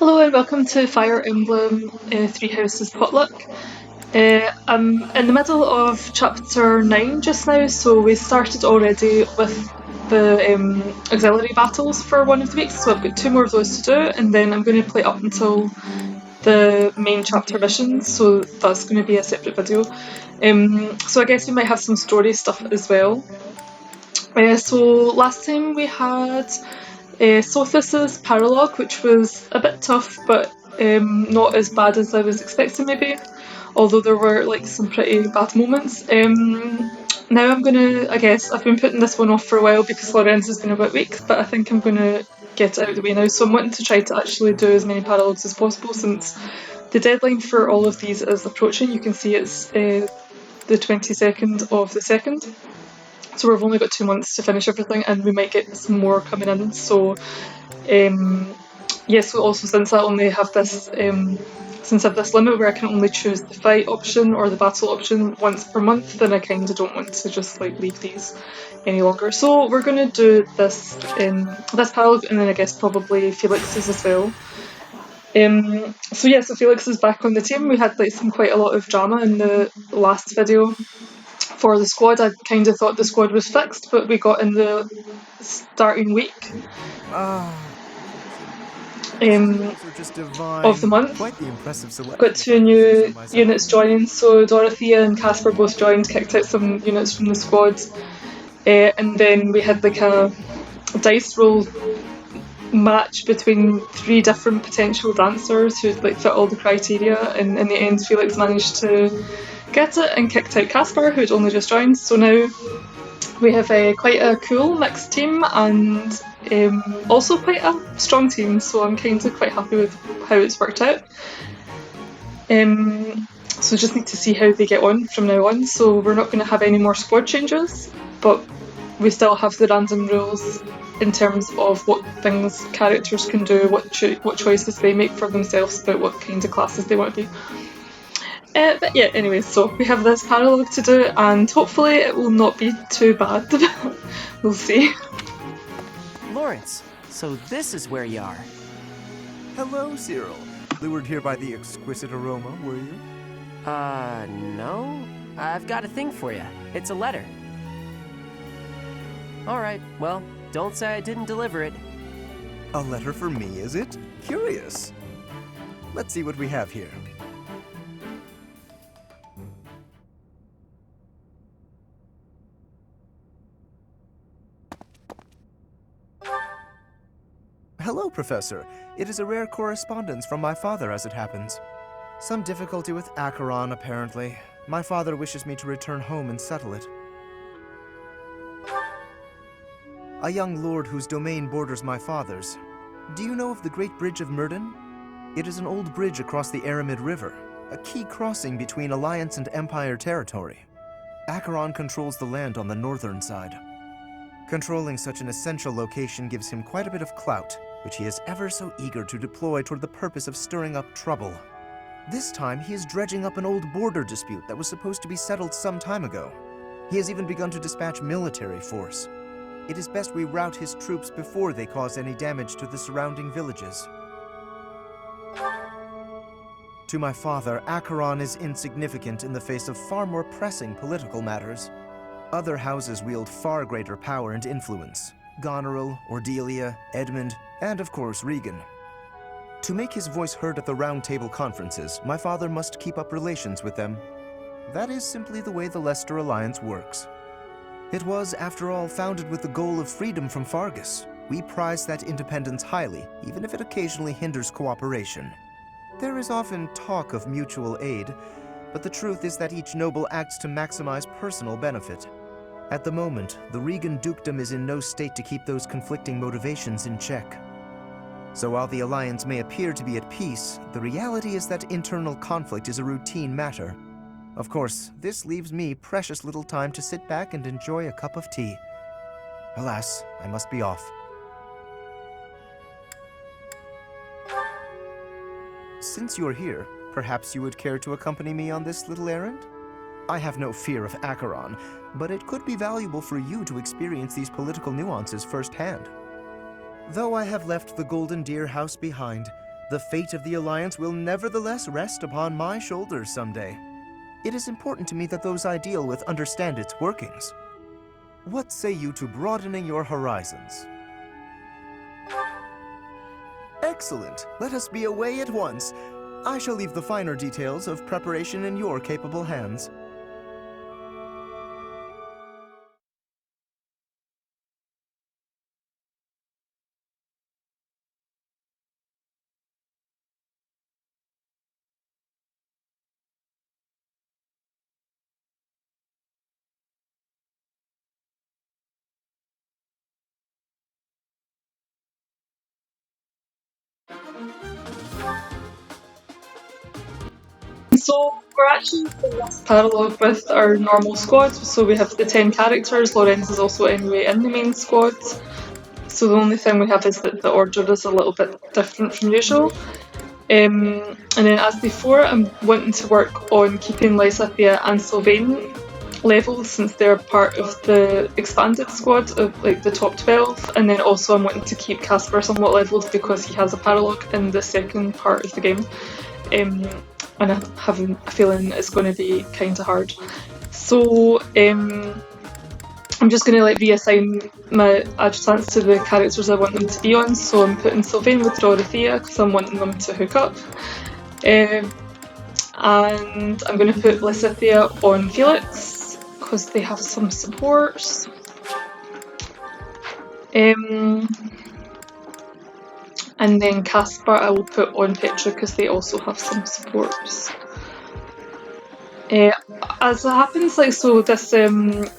Hello and welcome to Fire Emblem Three Houses Potluck. I'm in the middle of chapter 9 just now, so we started already with the auxiliary battles for one of the weeks, so I've got two more of those to do, and then I'm going to play up until the main chapter missions, so that's going to be a separate video. So I guess we might have some story stuff as well. So last time we had Sothis' Paralogue, which was a bit tough, but not as bad as I was expecting maybe, although there were like some pretty bad moments. Now I guess I've been putting this one off for a while because Lorenz has been a bit weak, but I think I'm gonna get it out of the way now. So I'm wanting to try to actually do as many paralogs as possible since the deadline for all of these is approaching. You can see it's the 22nd of the 2nd. So we've only got 2 months to finish everything, and we might get some more coming in. So, yes. Also, since I only have this, since I have this limit where I can only choose the fight option or the battle option once per month, then I kind of don't want to just like leave these any longer. So we're going to do this this parallel, and then I guess probably Felix's as well. So Felix is back on the team. We had like quite a lot of drama in the last video. For the squad, I kind of thought the squad was fixed, but we got in the starting week of the month. Got 2 new units joining, so Dorothea and Casper both joined, kicked out some units from the squad, and then we had like a dice roll match between 3 different potential dancers who like fit all the criteria, and in the end Felix managed to get it and kicked out Casper, who'd only just joined. So now we have quite a cool mixed team and also quite a strong team, so I'm kind of quite happy with how it's worked out. So just need to see how they get on from now on. So we're not going to have any more squad changes, but we still have the random rules in terms of what things characters can do, what choices they make for themselves about what kind of classes they want to be. But yeah, anyway, so we have this paralogue to do, and hopefully it will not be too bad. We'll see. Lorenz, so this is where you are. Hello, Cyril. Lured here by the exquisite aroma, were you? No. I've got a thing for you. It's a letter. Alright, well, don't say I didn't deliver it. A letter for me, is it? Curious. Let's see what we have here. Hello, Professor. It is a rare correspondence from my father, as it happens. Some difficulty with Acheron, apparently. My father wishes me to return home and settle it. A young lord whose domain borders my father's. Do you know of the Great Bridge of Myrden? It is an old bridge across the Aramid River, a key crossing between Alliance and Empire territory. Acheron controls the land on the northern side. Controlling such an essential location gives him quite a bit of clout, which he is ever so eager to deploy toward the purpose of stirring up trouble. This time, he is dredging up an old border dispute that was supposed to be settled some time ago. He has even begun to dispatch military force. It is best we rout his troops before they cause any damage to the surrounding villages. To my father, Acheron is insignificant in the face of far more pressing political matters. Other houses wield far greater power and influence. Goneril, Ordelia, Edmund, and of course Regan. To make his voice heard at the Round Table conferences, my father must keep up relations with them. That is simply the way the Leicester Alliance works. It was, after all, founded with the goal of freedom from Fargus. We prize that independence highly, even if it occasionally hinders cooperation. There is often talk of mutual aid, but the truth is that each noble acts to maximize personal benefit. At the moment, the Regan dukedom is in no state to keep those conflicting motivations in check. So while the Alliance may appear to be at peace, the reality is that internal conflict is a routine matter. Of course, this leaves me precious little time to sit back and enjoy a cup of tea. Alas, I must be off. Since you're here, perhaps you would care to accompany me on this little errand? I have no fear of Acheron, but it could be valuable for you to experience these political nuances firsthand. Though I have left the Golden Deer House behind, The fate of the Alliance will nevertheless rest upon my shoulders someday. It is important to me that those I deal with understand its workings. What say you to broadening your horizons? Excellent! Let us be away at once. I shall leave the finer details of preparation in your capable hands. So we're actually in this paralogue with our normal squad, so we have the 10 characters. Lorenz is also anyway in the main squad, so the only thing we have is that the order is a little bit different from usual. And then as before, I'm wanting to work on keeping Lysithia and Sylvain leveled since they're part of the expanded squad of like the top 12, and then also I'm wanting to keep Casper somewhat leveled because he has a paralogue in the second part of the game. And I'm having a feeling it's going to be kind of hard. So I'm just going to like reassign my adjutants to the characters I want them to be on. So I'm putting Sylvain with Dorothea because I'm wanting them to hook up. And I'm going to put Lysithia on Felix because they have some supports. And then Casper I will put on Petra because they also have some supports. As it happens, like so, this the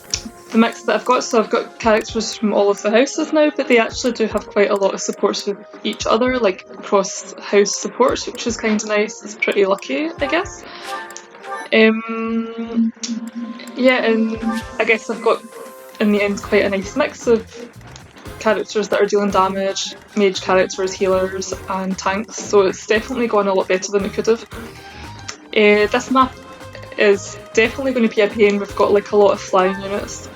mix that I've got. So I've got characters from all of the houses now, but they actually do have quite a lot of supports with each other, like cross-house supports, which is kind of nice. It's pretty lucky, I guess. Yeah, and I guess I've got in the end quite a nice mix of characters that are dealing damage, mage characters, healers and tanks, so it's definitely gone a lot better than it could have. This map is definitely going to be a pain. We've got like a lot of flying units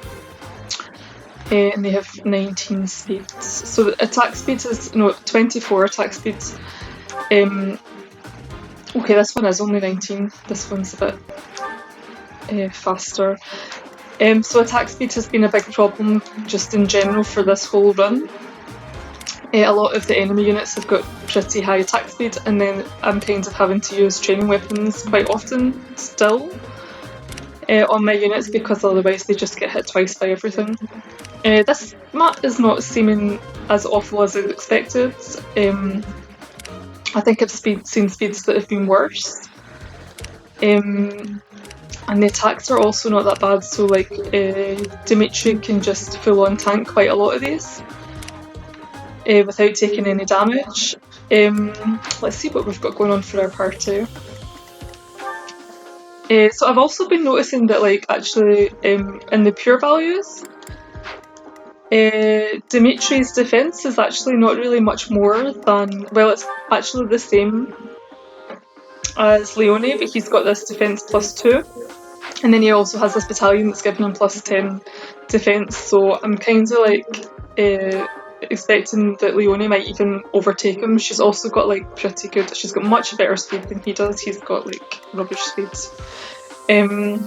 and they have 19 speeds, so the attack speed is 24 attack speeds. Okay, this one is only 19, this one's a bit faster. So attack speed has been a big problem just in general for this whole run. A lot of the enemy units have got pretty high attack speed, and then I'm kind of having to use training weapons quite often still on my units because otherwise they just get hit twice by everything. This map is not seeming as awful as I expected. I think I've seen speeds that have been worse. And the attacks are also not that bad, so like Dimitri can just full on tank quite a lot of these without taking any damage. Let's see what we've got going on for our party. So I've also been noticing that like actually in the pure values, Dimitri's defense is actually not really much more than, well, it's actually the same as Leonie, but he's got this defense +2. And then he also has this battalion that's giving him +10 defense, so I'm kind of like expecting that Leonie might even overtake him. She's also got like pretty good, she's got much better speed than he does. He's got like rubbish speeds. You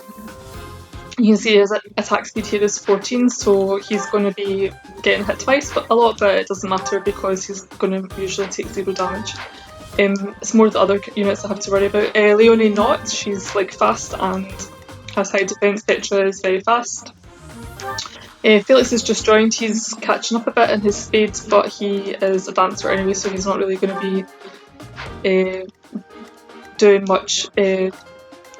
can see his attack speed here is 14, so he's going to be getting hit twice, but a lot of it doesn't matter because he's going to usually take 0 damage. It's more the other units I have to worry about. Leonie not, she's like fast and has high defense. Petra is very fast. Felix is just joined, he's catching up a bit in his speed, but he is a dancer anyway, so he's not really going to be doing much,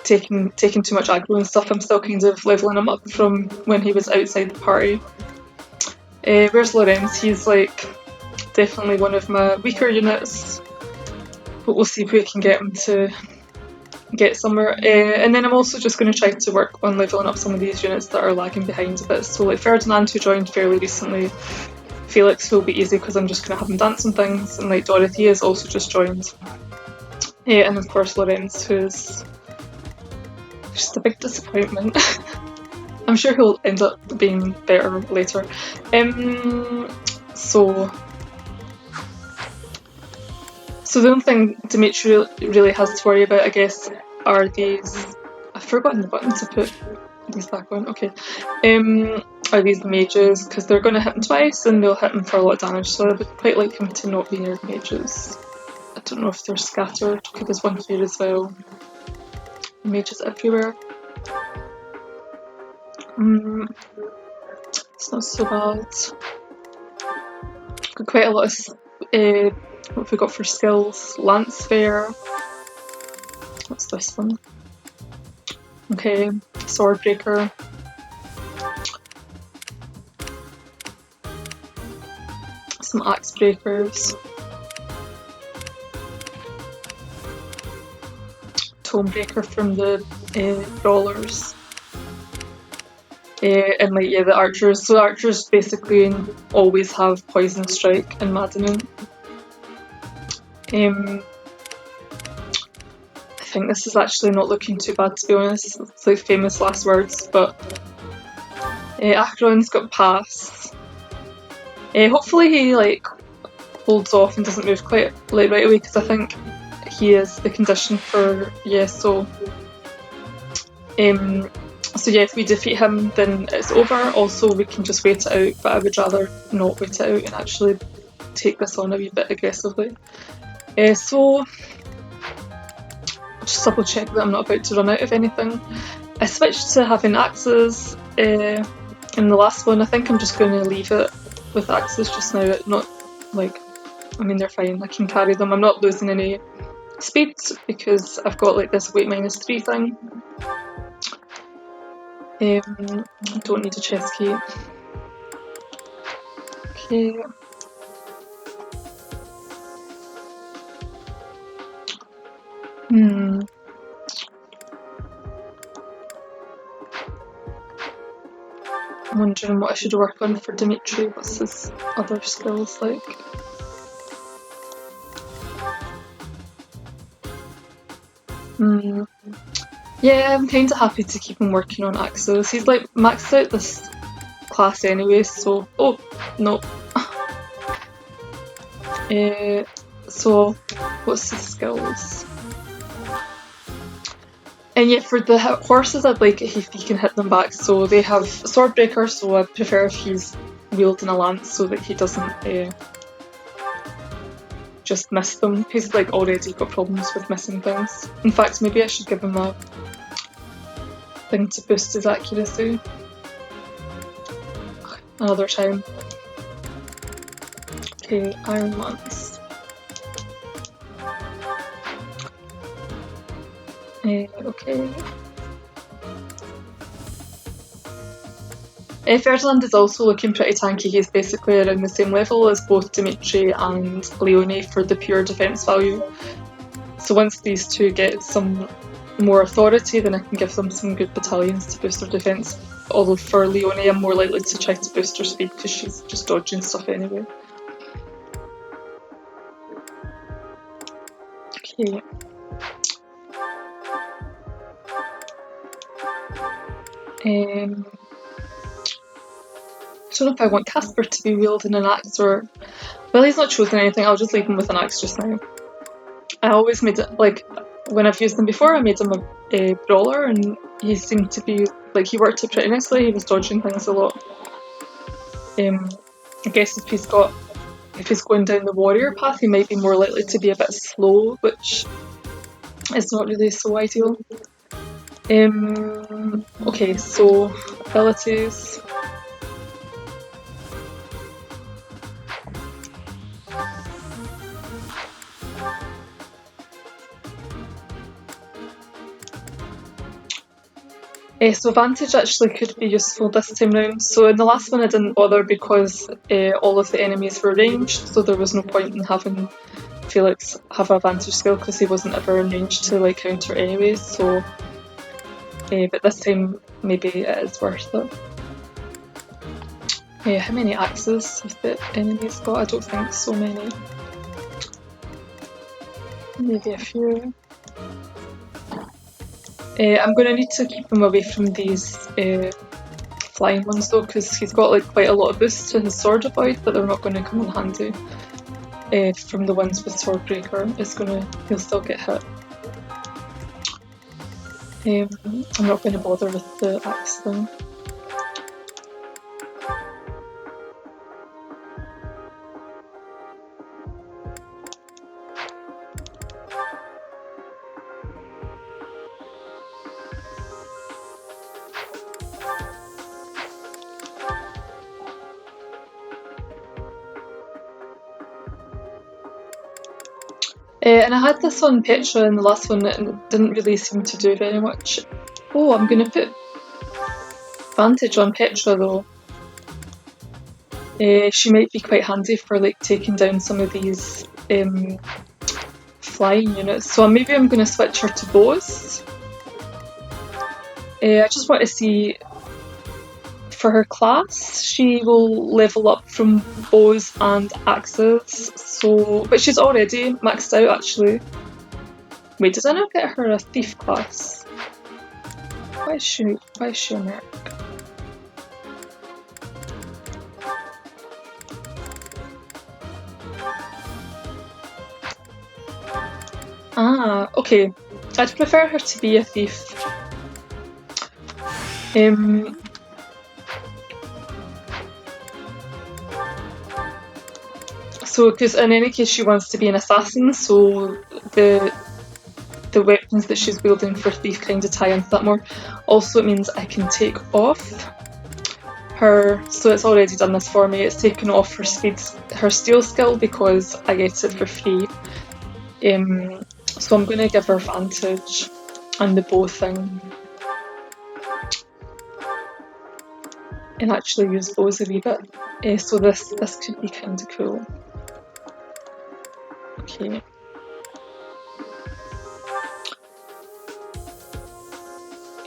taking too much aggro and stuff. I'm still kind of levelling him up from when he was outside the party. Where's Lorenz? He's like definitely one of my weaker units, but we'll see if we can get him to get somewhere. And then I'm also just going to try to work on leveling up some of these units that are lagging behind a bit. So like Ferdinand, who joined fairly recently, Felix will be easy because I'm just going to have him dance and things, and like Dorothea has also just joined. And of course Lorenz, who's just a big disappointment. I'm sure he'll end up being better later. So So the only thing Dimitri really has to worry about, I guess, are these... I've forgotten the button to put these back on. Okay. Are these mages, because they're going to hit him twice and they'll hit him for a lot of damage, so I would quite like him to not be near mages. I don't know if they're scattered. Okay, there's one here as well. Mages everywhere. It's not so bad. Got quite a lot of what have we got for skills? Lance Fair. What's this one? Okay, Swordbreaker. Some Axe Breakers. Tomebreaker from the Brawlers. And like, yeah, the archers. So the archers basically always have Poison Strike and Maddening. I think this is actually not looking too bad, to be honest. It's like famous last words, but Acheron's got Pass. Hopefully he like holds off and doesn't move quite like right away, because I think he is the condition for so yeah, if we defeat him then it's over. Also we can just wait it out, but I would rather not wait it out and actually take this on a wee bit aggressively. So just double check that I'm not about to run out of anything. I switched to having axes in the last one. I think I'm just going to leave it with axes just now. Not like, I mean, they're fine, I can carry them. I'm not losing any speed because I've got like this weight -3 thing. I don't need a chest key. Okay. I'm wondering what I should work on for Dimitri. What's his other skills like? Yeah, I'm kind of happy to keep him working on axes. He's like maxed out this class anyway, so... Oh, no. So, what's his skills? And yeah, for the horses, I'd like it if he can hit them back. So they have Swordbreaker, so I prefer if he's wielding a lance so that he doesn't just miss them. He's like already got problems with missing things. In fact, maybe I should give him a thing to boost his accuracy. Another time. Okay, Iron Lance. Okay. Ferdinand is also looking pretty tanky. He's basically around the same level as both Dimitri and Leonie for the pure defence value. So once these two get some more authority, then I can give them some good battalions to boost their defence. Although for Leonie, I'm more likely to try to boost her speed because she's just dodging stuff anyway. Okay. I don't know if I want Casper to be wielding an axe or... Well, he's not chosen anything, I'll just leave him with an axe just now. I always made it, like, when I've used him before, I made him a brawler and he seemed to be, like, he worked it pretty nicely, he was dodging things a lot. I guess if he's going down the warrior path, he might be more likely to be a bit slow, which is not really so ideal. Okay, so abilities. So Vantage actually could be useful this time round. So in the last one I didn't bother because all of the enemies were ranged, so there was no point in having Felix have a Vantage skill because he wasn't ever in range to like counter anyways. So, but this time maybe it is worth it. How many axes have the enemies got? I don't think so many. Maybe a few. I'm going to need to keep him away from these flying ones though, because he's got like quite a lot of boosts to his sword avoid, but they're not going to come in handy. from the ones with Swordbreaker he'll still get hit. I'm not going to bother with the axe thing. And I had this on Petra in the last one and it didn't really seem to do very much. Oh, I'm going to put Vantage on Petra though. She might be quite handy for like taking down some of these flying units. So maybe I'm going to switch her to bows. I just want to see, for her class, she will level up from bows and axes. So, but she's already maxed out actually. Wait, did I not get her a thief class? Why is she a merc? Ah, okay. I'd prefer her to be a thief. So, because in any case she wants to be an assassin, so the weapons that she's wielding for thief kind of tie into that more. Also, it means I can take off her, so it's already done this for me, it's taken off her steal skill because I get it for free. So I'm going to give her Vantage and the bow thing. And actually use bows a wee bit. So this could be kind of cool. Okay.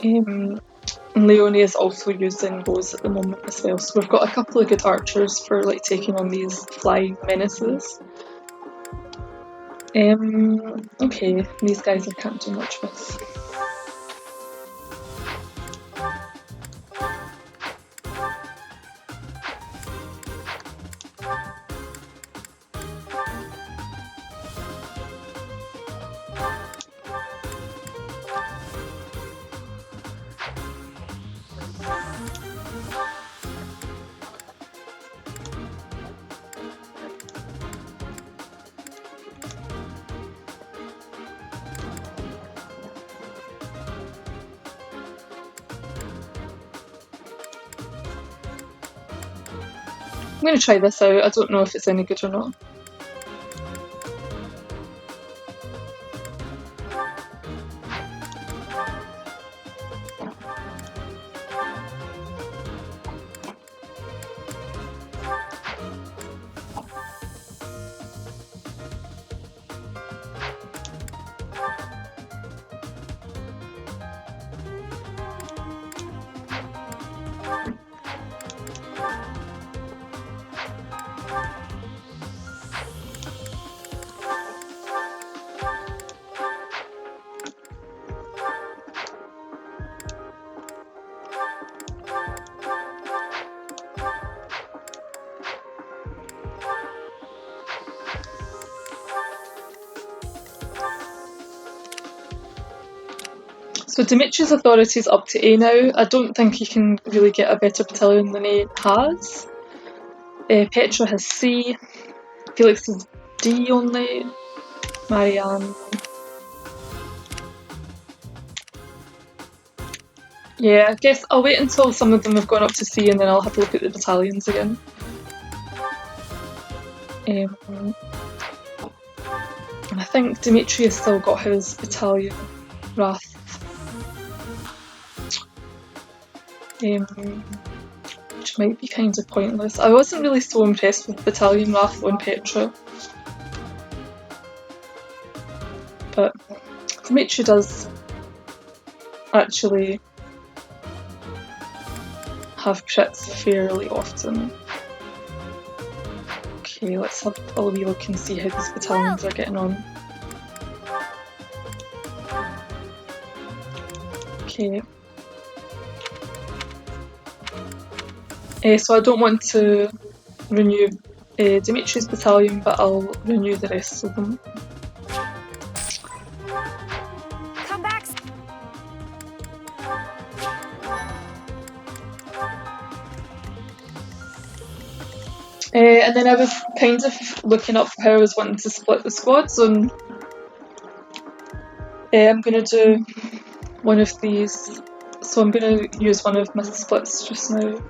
And Leonie is also using bows at the moment as well. So we've got a couple of good archers for like taking on these flying menaces. Okay, these guys I can't do much with. I'm going to try this out, I don't know if it's any good or not. So Dimitri's authority is up to A now. I don't think he can really get a better battalion than he has. Petra has C. Felix is D only. Marianne. Yeah, I guess I'll wait until some of them have gone up to C and then I'll have a look at the battalions again. And I think Dimitri has still got his battalion Wrath. Which might be kind of pointless. I wasn't really so impressed with Battalion Wrath on Petra. But Dimitri does actually have crits fairly often. Okay, let's have a wee look and see how these battalions are getting on. Okay. So I don't want to renew Dimitri's battalion, but I'll renew the rest of them. Come back. And then I was kind of looking up how I was wanting to split the squads, and I'm going to do one of these. So I'm going to use one of my splits just now.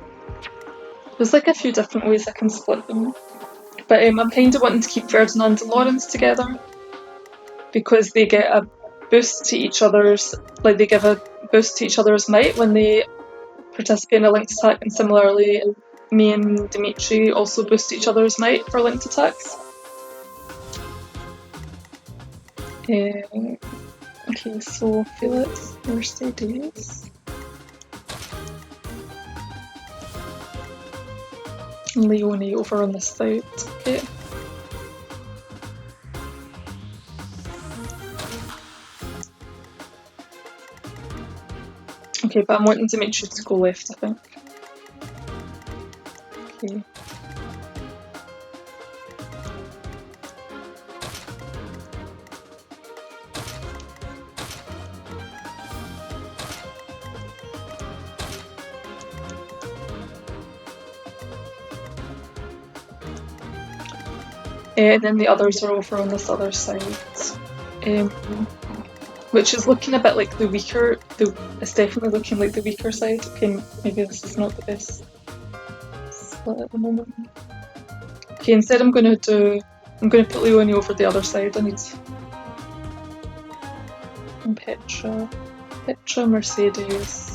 There's like a few different ways I can split them. But I'm kind of wanting to keep Ferdinand and Lorenz together because they get a boost to each other's, like they give a boost to each other's might when they participate in a linked attack, and similarly me and Dimitri also boost each other's might for linked attacks. Okay, so Felix, Mercedes. Leonie over on this side, okay. Okay, but I'm wanting Dimitri to go left, I think. Okay. And then the others are over on this other side, which is looking a bit like the weaker. It's definitely looking like the weaker side. Okay, maybe this is not the best split at the moment. Okay, instead I'm going to put Leonie over the other side. I need and Petra, Mercedes.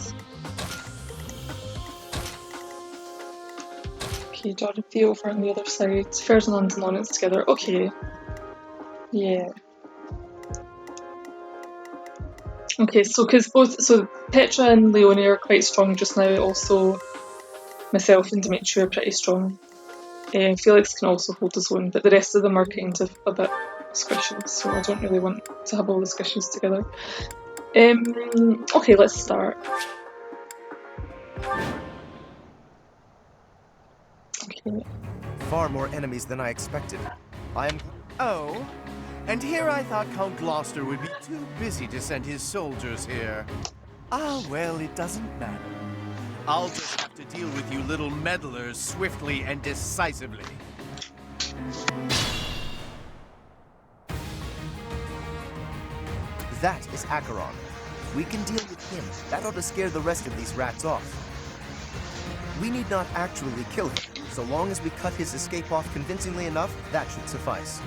Okay, Dorothea over on the other side. Ferdinand and Lorenz together. Okay. Yeah. Okay, so Petra and Leonie are quite strong just now. Also, myself and Dimitri are pretty strong. Felix can also hold his own, but the rest of them are kind of a bit squishy, so I don't really want to have all the squishies together. Okay, let's start. Okay. Far more enemies than I expected. Oh, and here I thought Count Gloucester would be too busy to send his soldiers here. Ah, well, it doesn't matter. I'll just have to deal with you little meddlers swiftly and decisively. That is Acheron. We can deal with him. That ought to scare the rest of these rats off. We need not actually kill him. So long as we cut his escape off convincingly enough, that should suffice.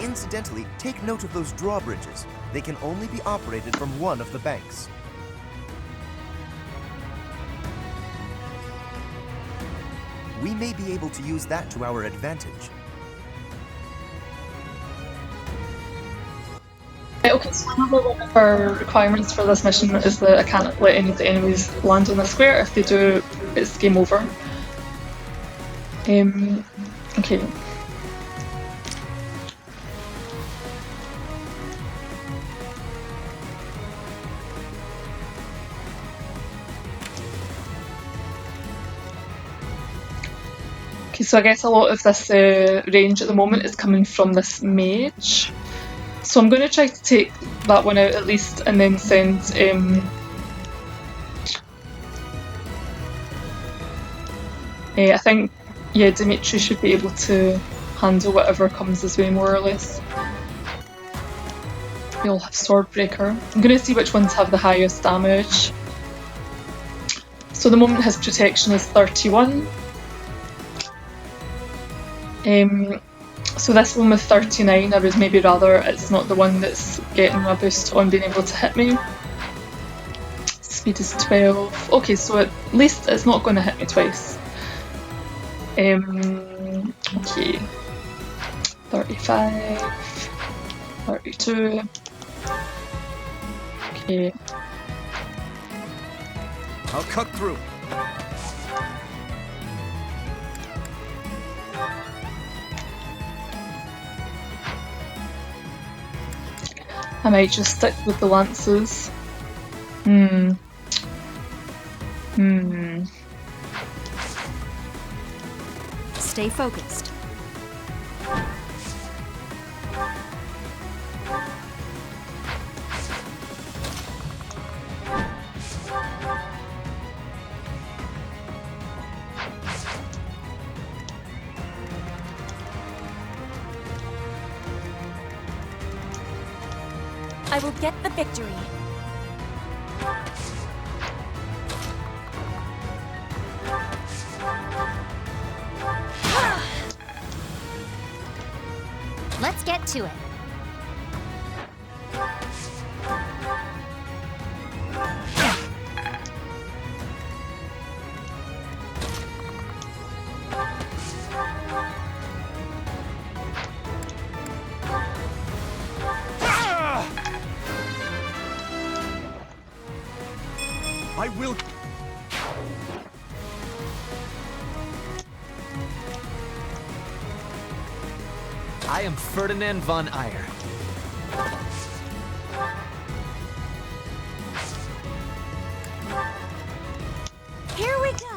Incidentally, take note of those drawbridges. They can only be operated from one of the banks. We may be able to use that to our advantage. Okay, so another one of our requirements for this mission is that I can't let any of the enemies land on the square. If they do, it's game over. Okay. Okay, so I guess a lot of this range at the moment is coming from this mage. So I'm going to try to take that one out at least, and then send I think, yeah, Dimitri should be able to handle whatever comes his way more or less. They all have Swordbreaker. I'm going to see which ones have the highest damage. So the moment his protection is 31. So this one with 39, I would maybe rather it's not the one that's getting a boost on being able to hit me. Speed is 12. Okay, so at least it's not going to hit me twice. Okay. 35. 32. Okay. I'll cut through. I might just stick with the lances. Stay focused. I will get the victory. Let's get to it. I will. I am Ferdinand von Eyre. Here we go.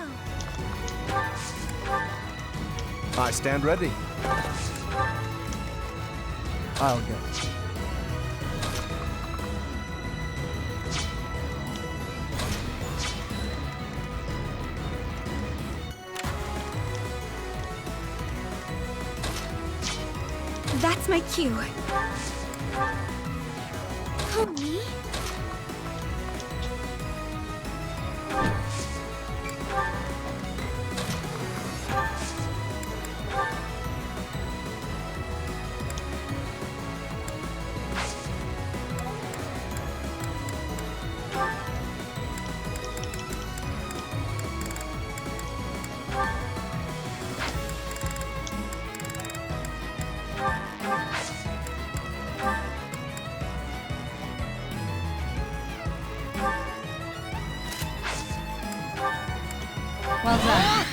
I stand ready. I'll go. That's my cue. Who, me? Well done.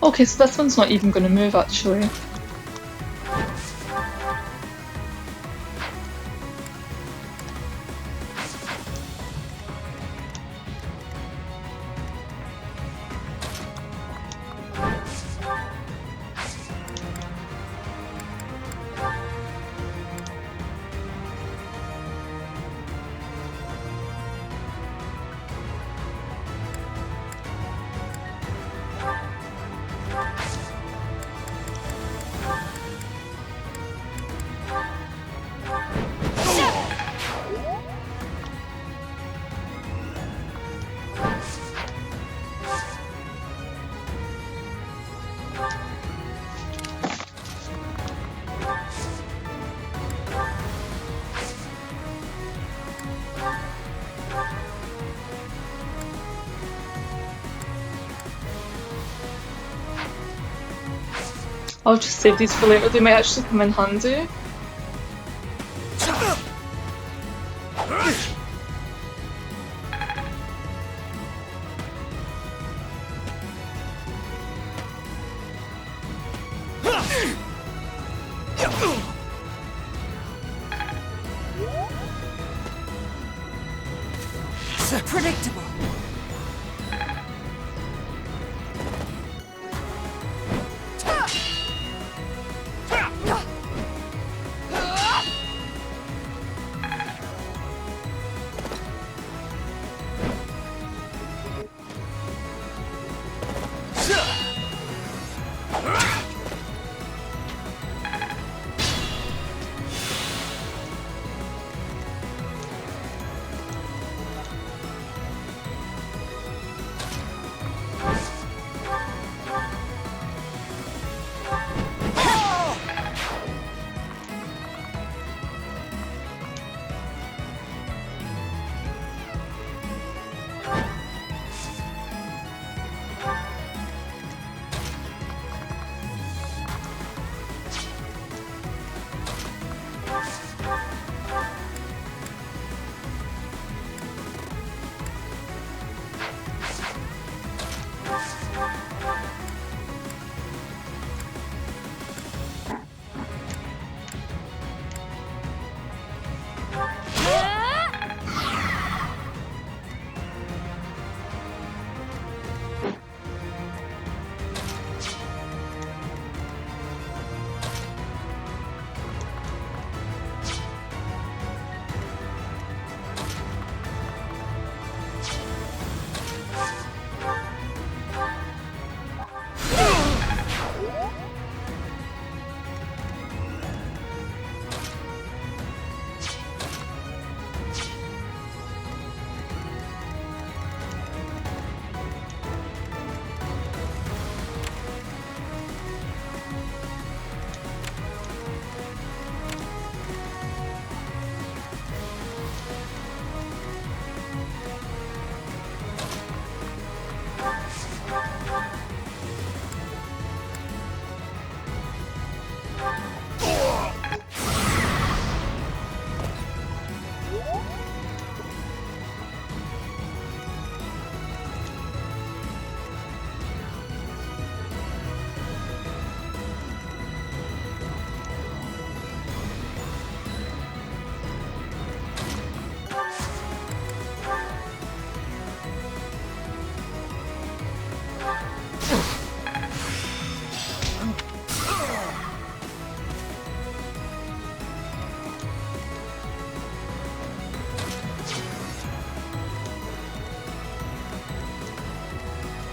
Okay, so this one's not even going to move actually. I'll just save these for later, they might actually come in handy. Predictable.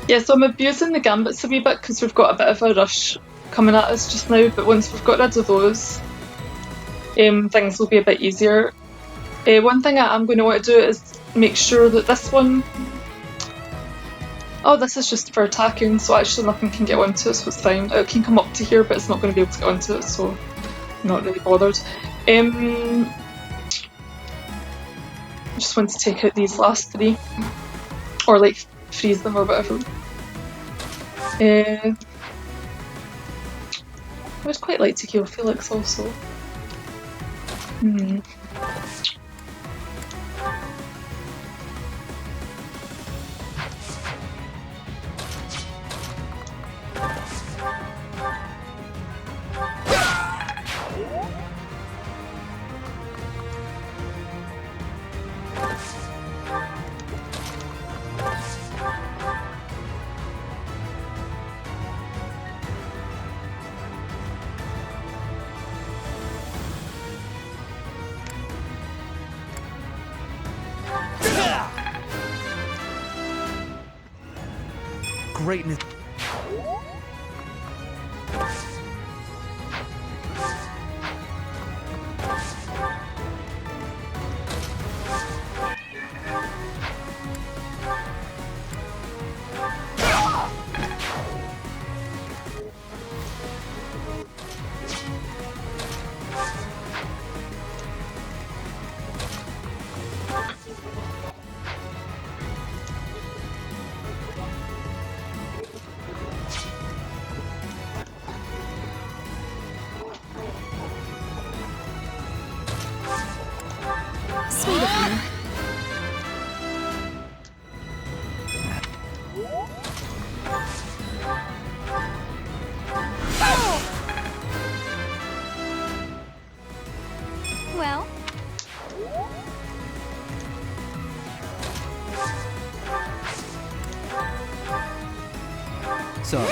Yeah, so I'm abusing the gambits a wee bit because we've got a bit of a rush coming at us just now, but once we've got rid of those, things will be a bit easier. One thing I'm going to want to do is make sure that this one... Oh, this is just for attacking, so actually nothing can get onto it, so it's fine. It can come up to here, but it's not going to be able to get onto it, so I'm not really bothered. I just want to take out these last three, or like freeze them or whatever. I would quite like to kill Felix also. Greatness. Sweet of you. Well, So,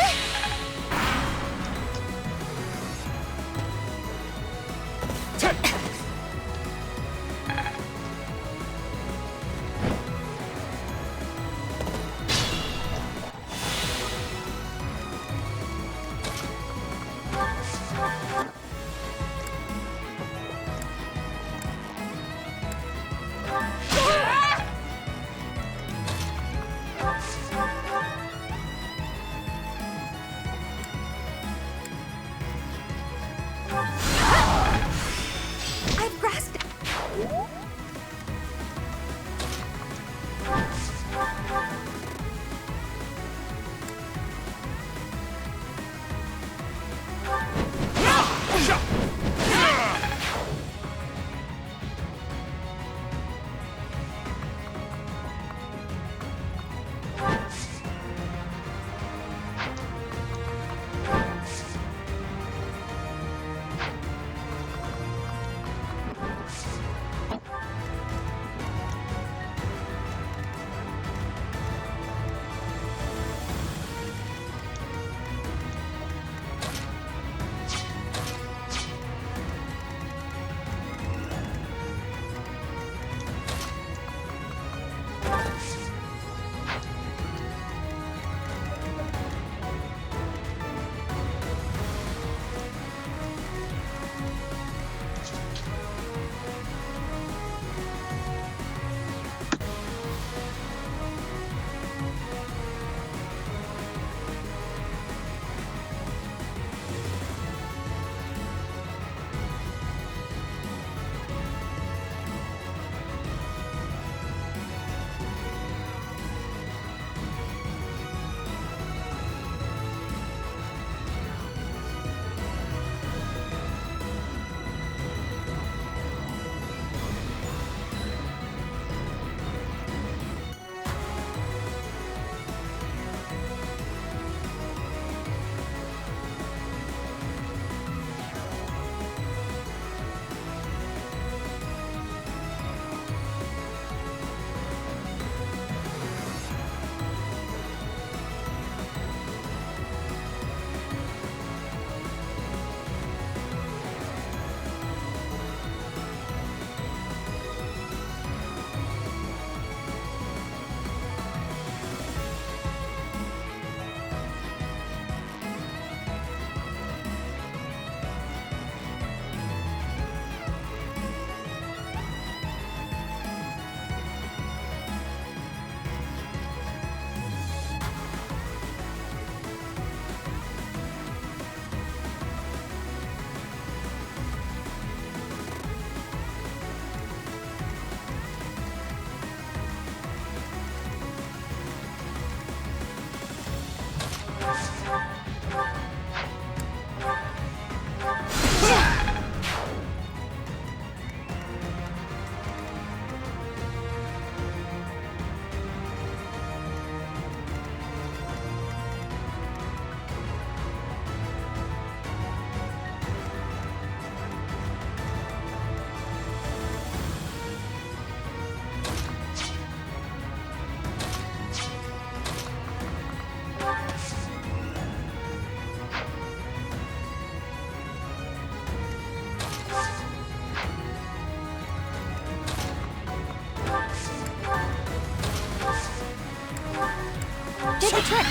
did the trick.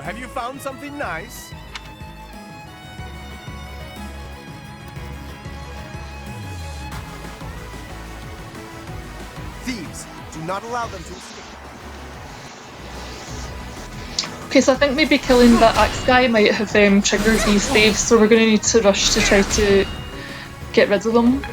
Have you found something nice? Thieves, do not allow them to escape. Okay, so I think maybe killing the axe guy might have triggered these thieves, so we're going to need to rush to try to get rid of them.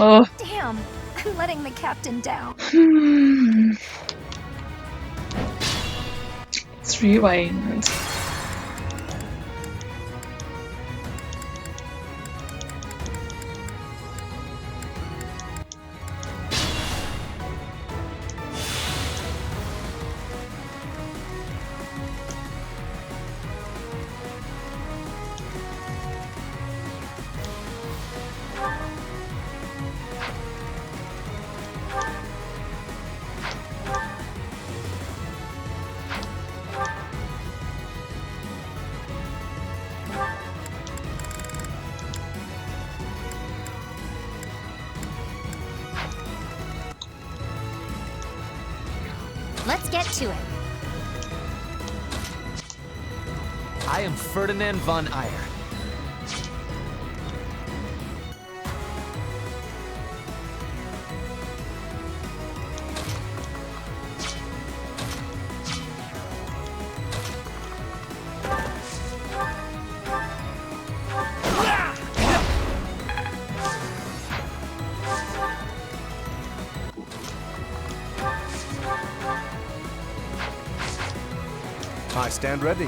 Oh. Damn, I'm letting the captain down. Let's rewind. Let's get to it. I am Ferdinand von Eyre. I stand ready.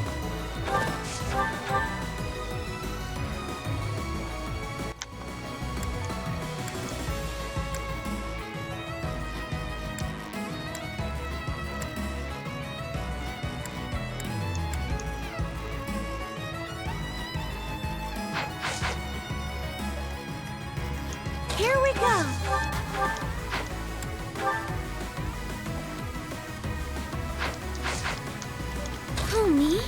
Here we go. Who, me?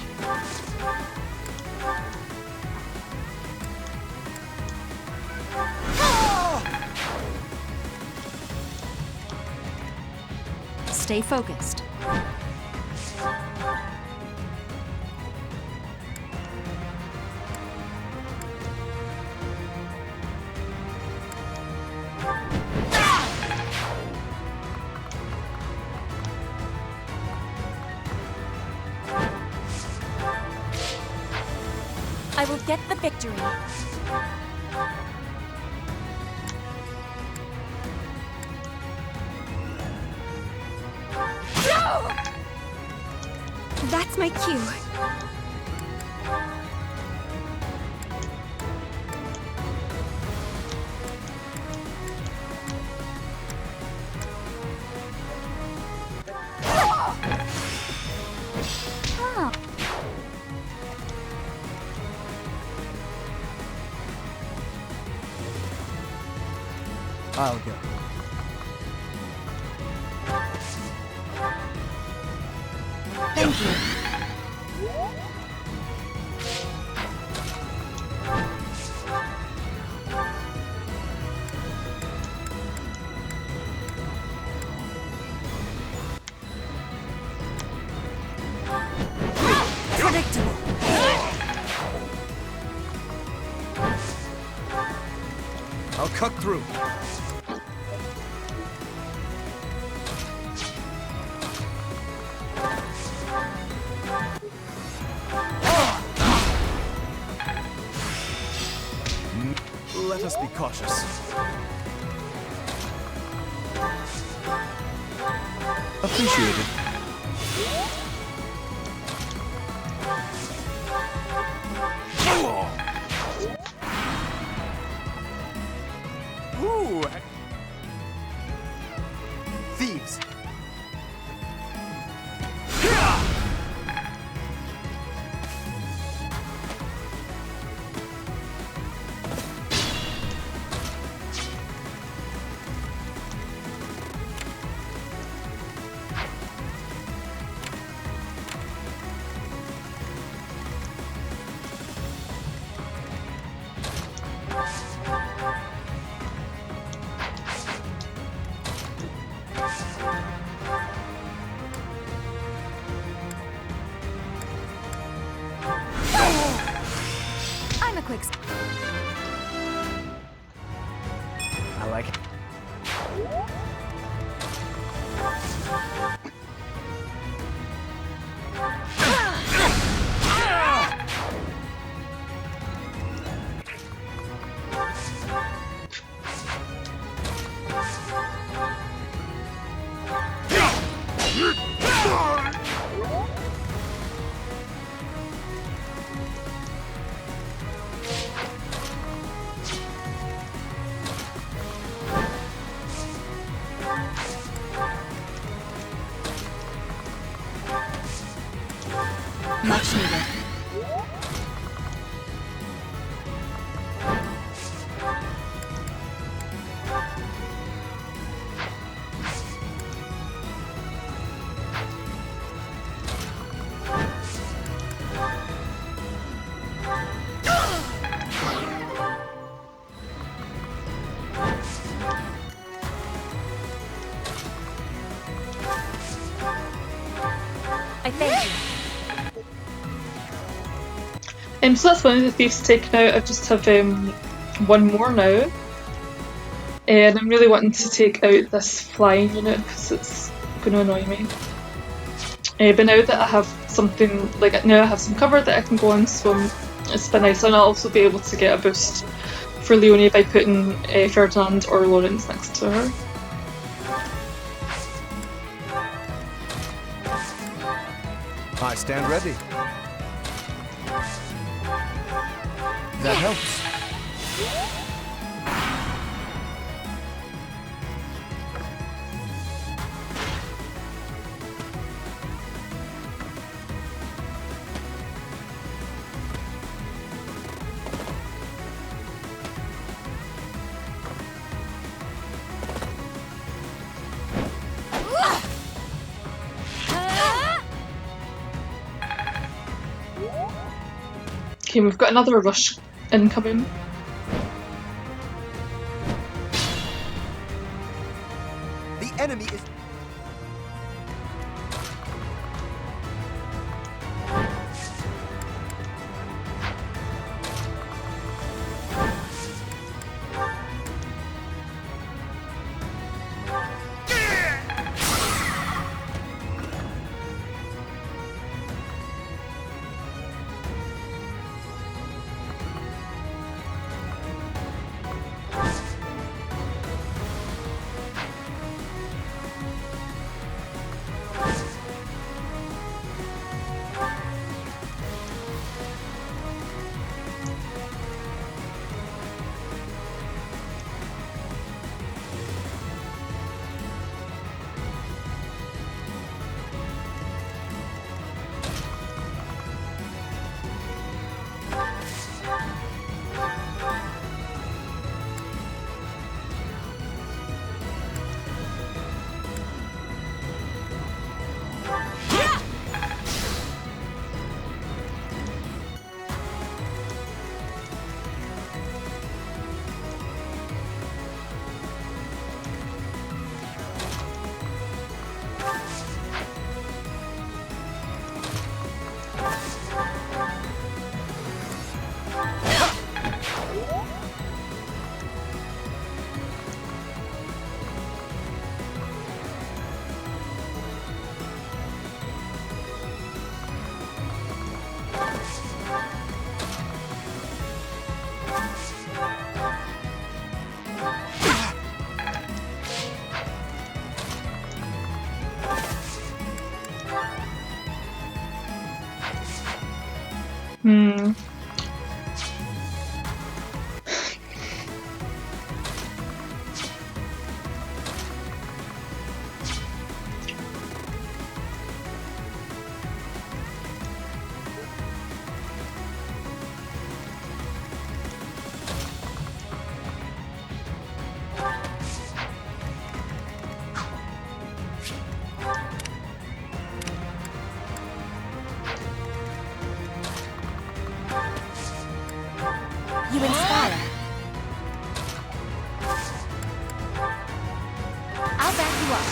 Stay focused. I will get the victory. That's my cue. Oh. I'll go. Thank you. Predictable. I'll cut through. Let us be cautious. Appreciated. Ooh! Thieves! I'm a quick. I like it. Much needed. I thank you. So that's one of the thieves taken out. I just have one more now. And I'm really wanting to take out this flying unit because it's going to annoy me. But now that I have something, like now I have some cover that I can go on, so it's been nice. And I'll also be able to get a boost for Leonie by putting Ferdinand or Lorenz next to her. I stand ready. That helps. Okay, we've got another rush incoming. The enemy is... Hmm. You inspire. I'll back you up.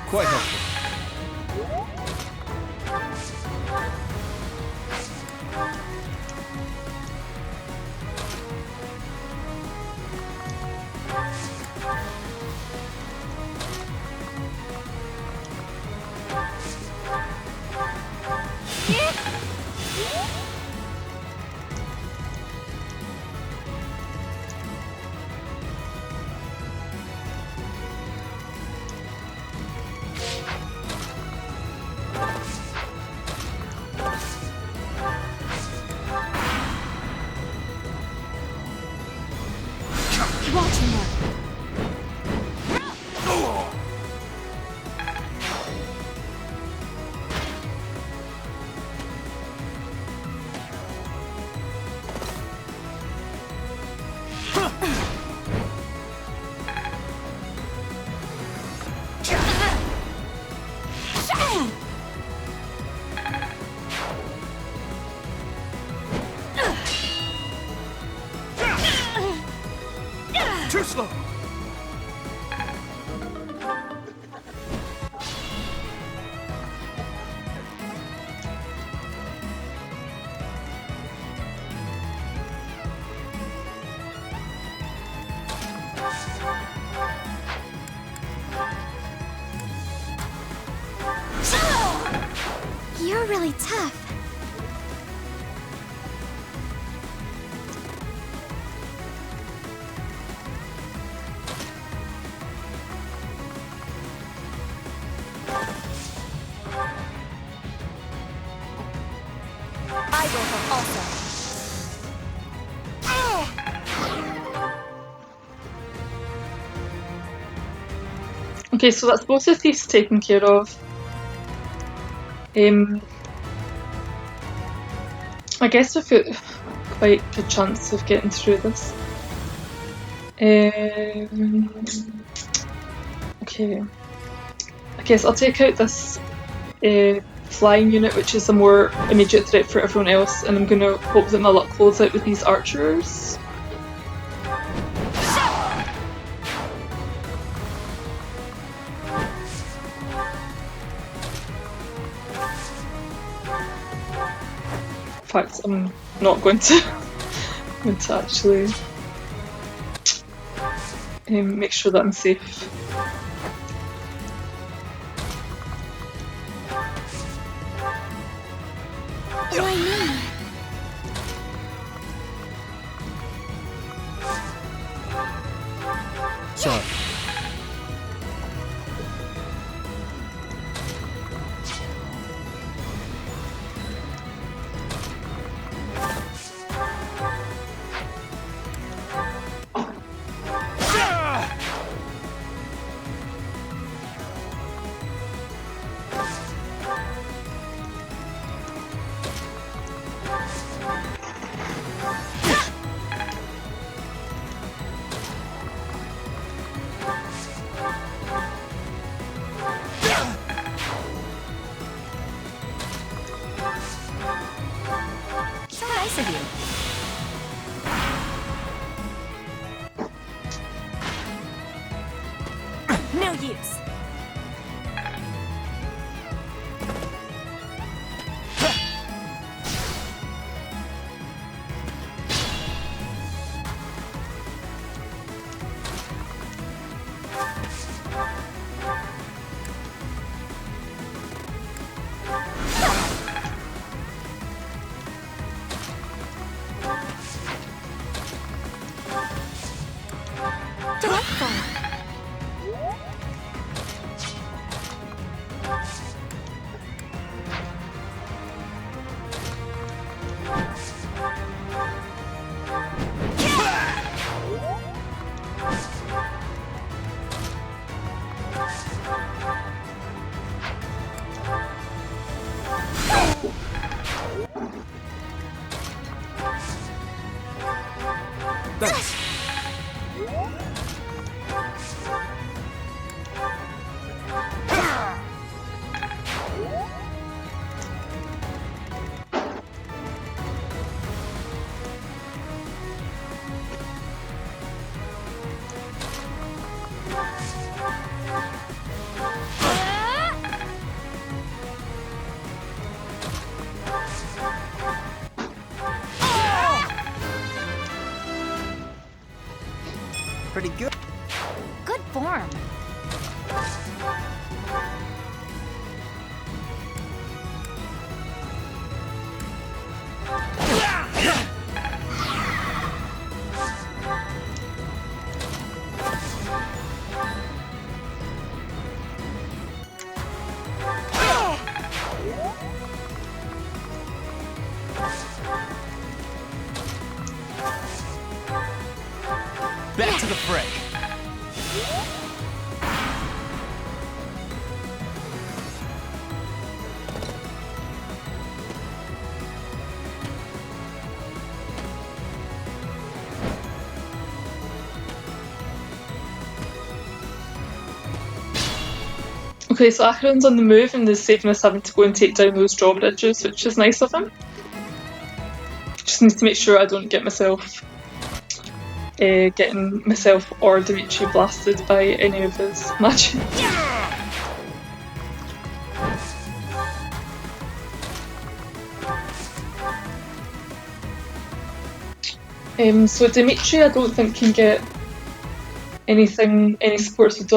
Quite helpful. Watching them. Too slow. You're really tough. I will help also. Okay, so that's both of these taken care of. I guess we've got quite a good chance of getting through this. Okay. I guess I'll take out this flying unit, which is a more immediate threat for everyone else, and I'm gonna hope that my luck holds out with these archers. In fact, I'm not going to, actually make sure that I'm safe. Why me? Sorry. So nice of you. No use. Thanks. Pretty good. Good form. Back to the fray. Okay, so Acheron's on the move and is saving us having to go and take down those drawbridges, which is nice of him. Just need to make sure I don't get myself getting myself or Dimitri blasted by any of his magic. So Dimitri I don't think can get any supports with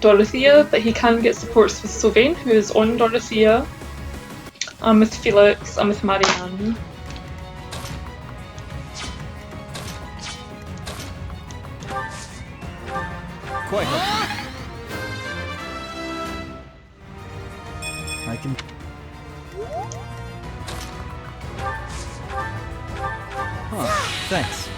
Dorothea, but he can get supports with Sylvain, who is on Dorothea. I'm with Felix, I'm with Marianne. Quite helpful. I can. Huh, thanks.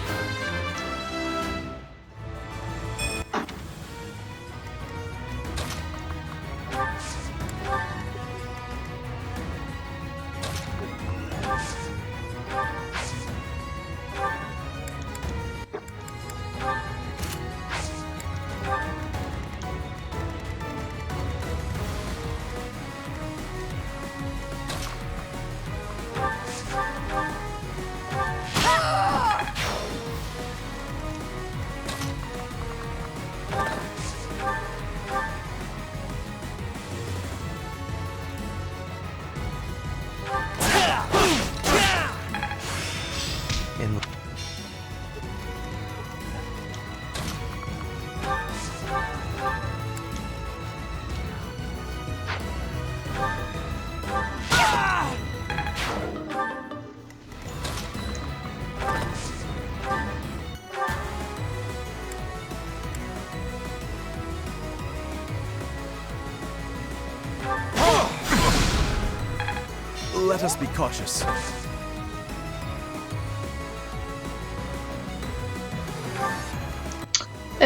Let us be cautious.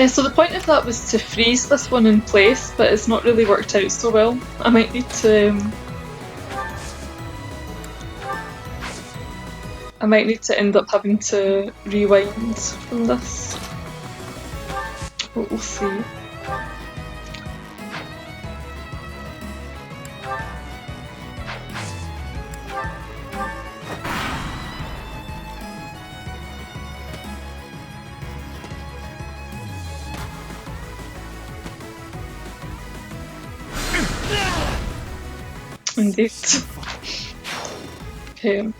So the point of that was to freeze this one in place, but it's not really worked out so well. I might need to end up having to rewind from this. We'll see. Indeed. Okay.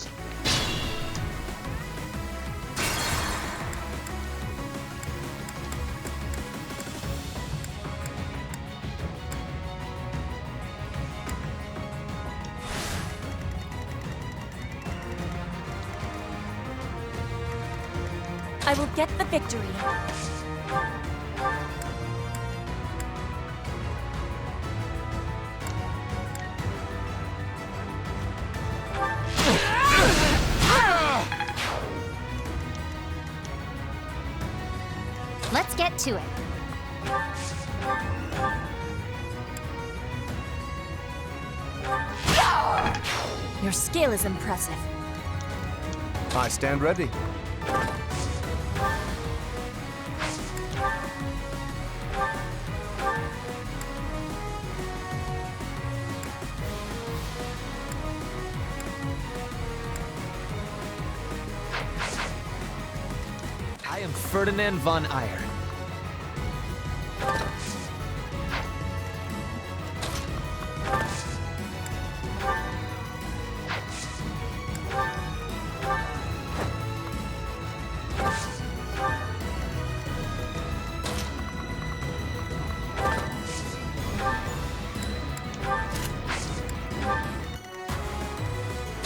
I will get the victory. Let's get to it. Your skill is impressive. I stand ready. I am Ferdinand von Eyre.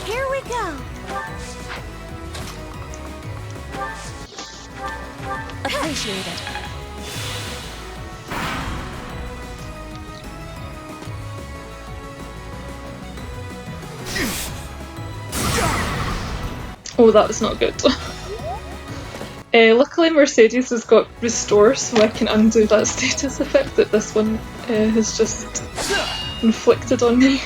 Here we go. Appreciate it. Oh, that was not good. Luckily Mercedes has got restore, so I can undo that status effect that this one has just inflicted on me.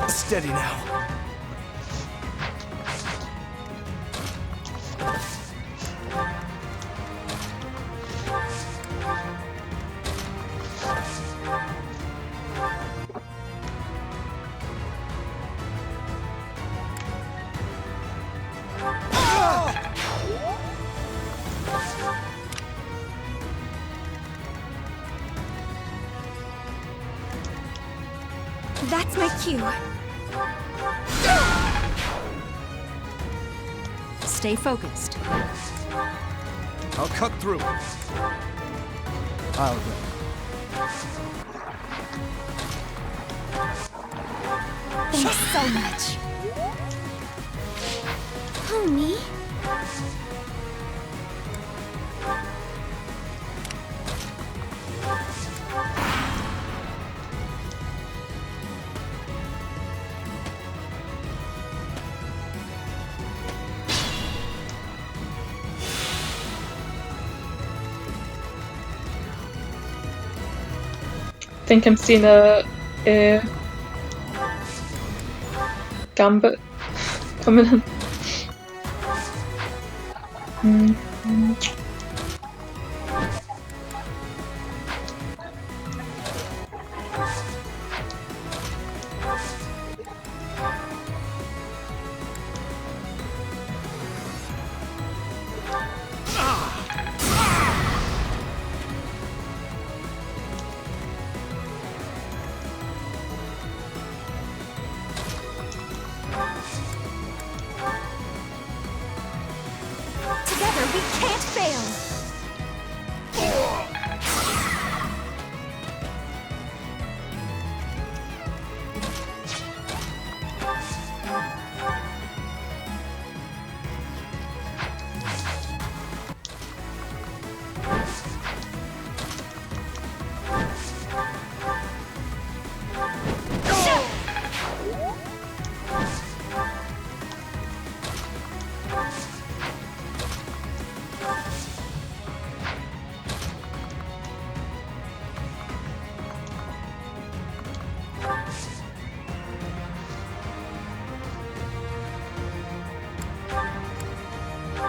Steady now. That's my cue. Stay focused. I'll cut through. I'll go. Thanks so much. Homie. I think I'm seeing a gambit coming in. Together we can't fail.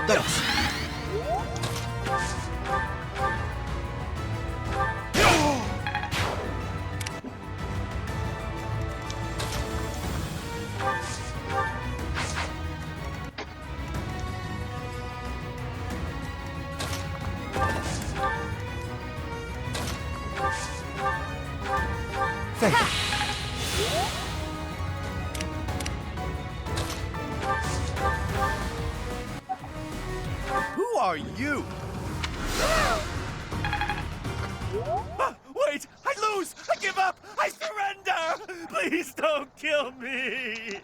Thanks. Thank you. Who are you? Wait! I lose! I give up! I surrender! Please don't kill me!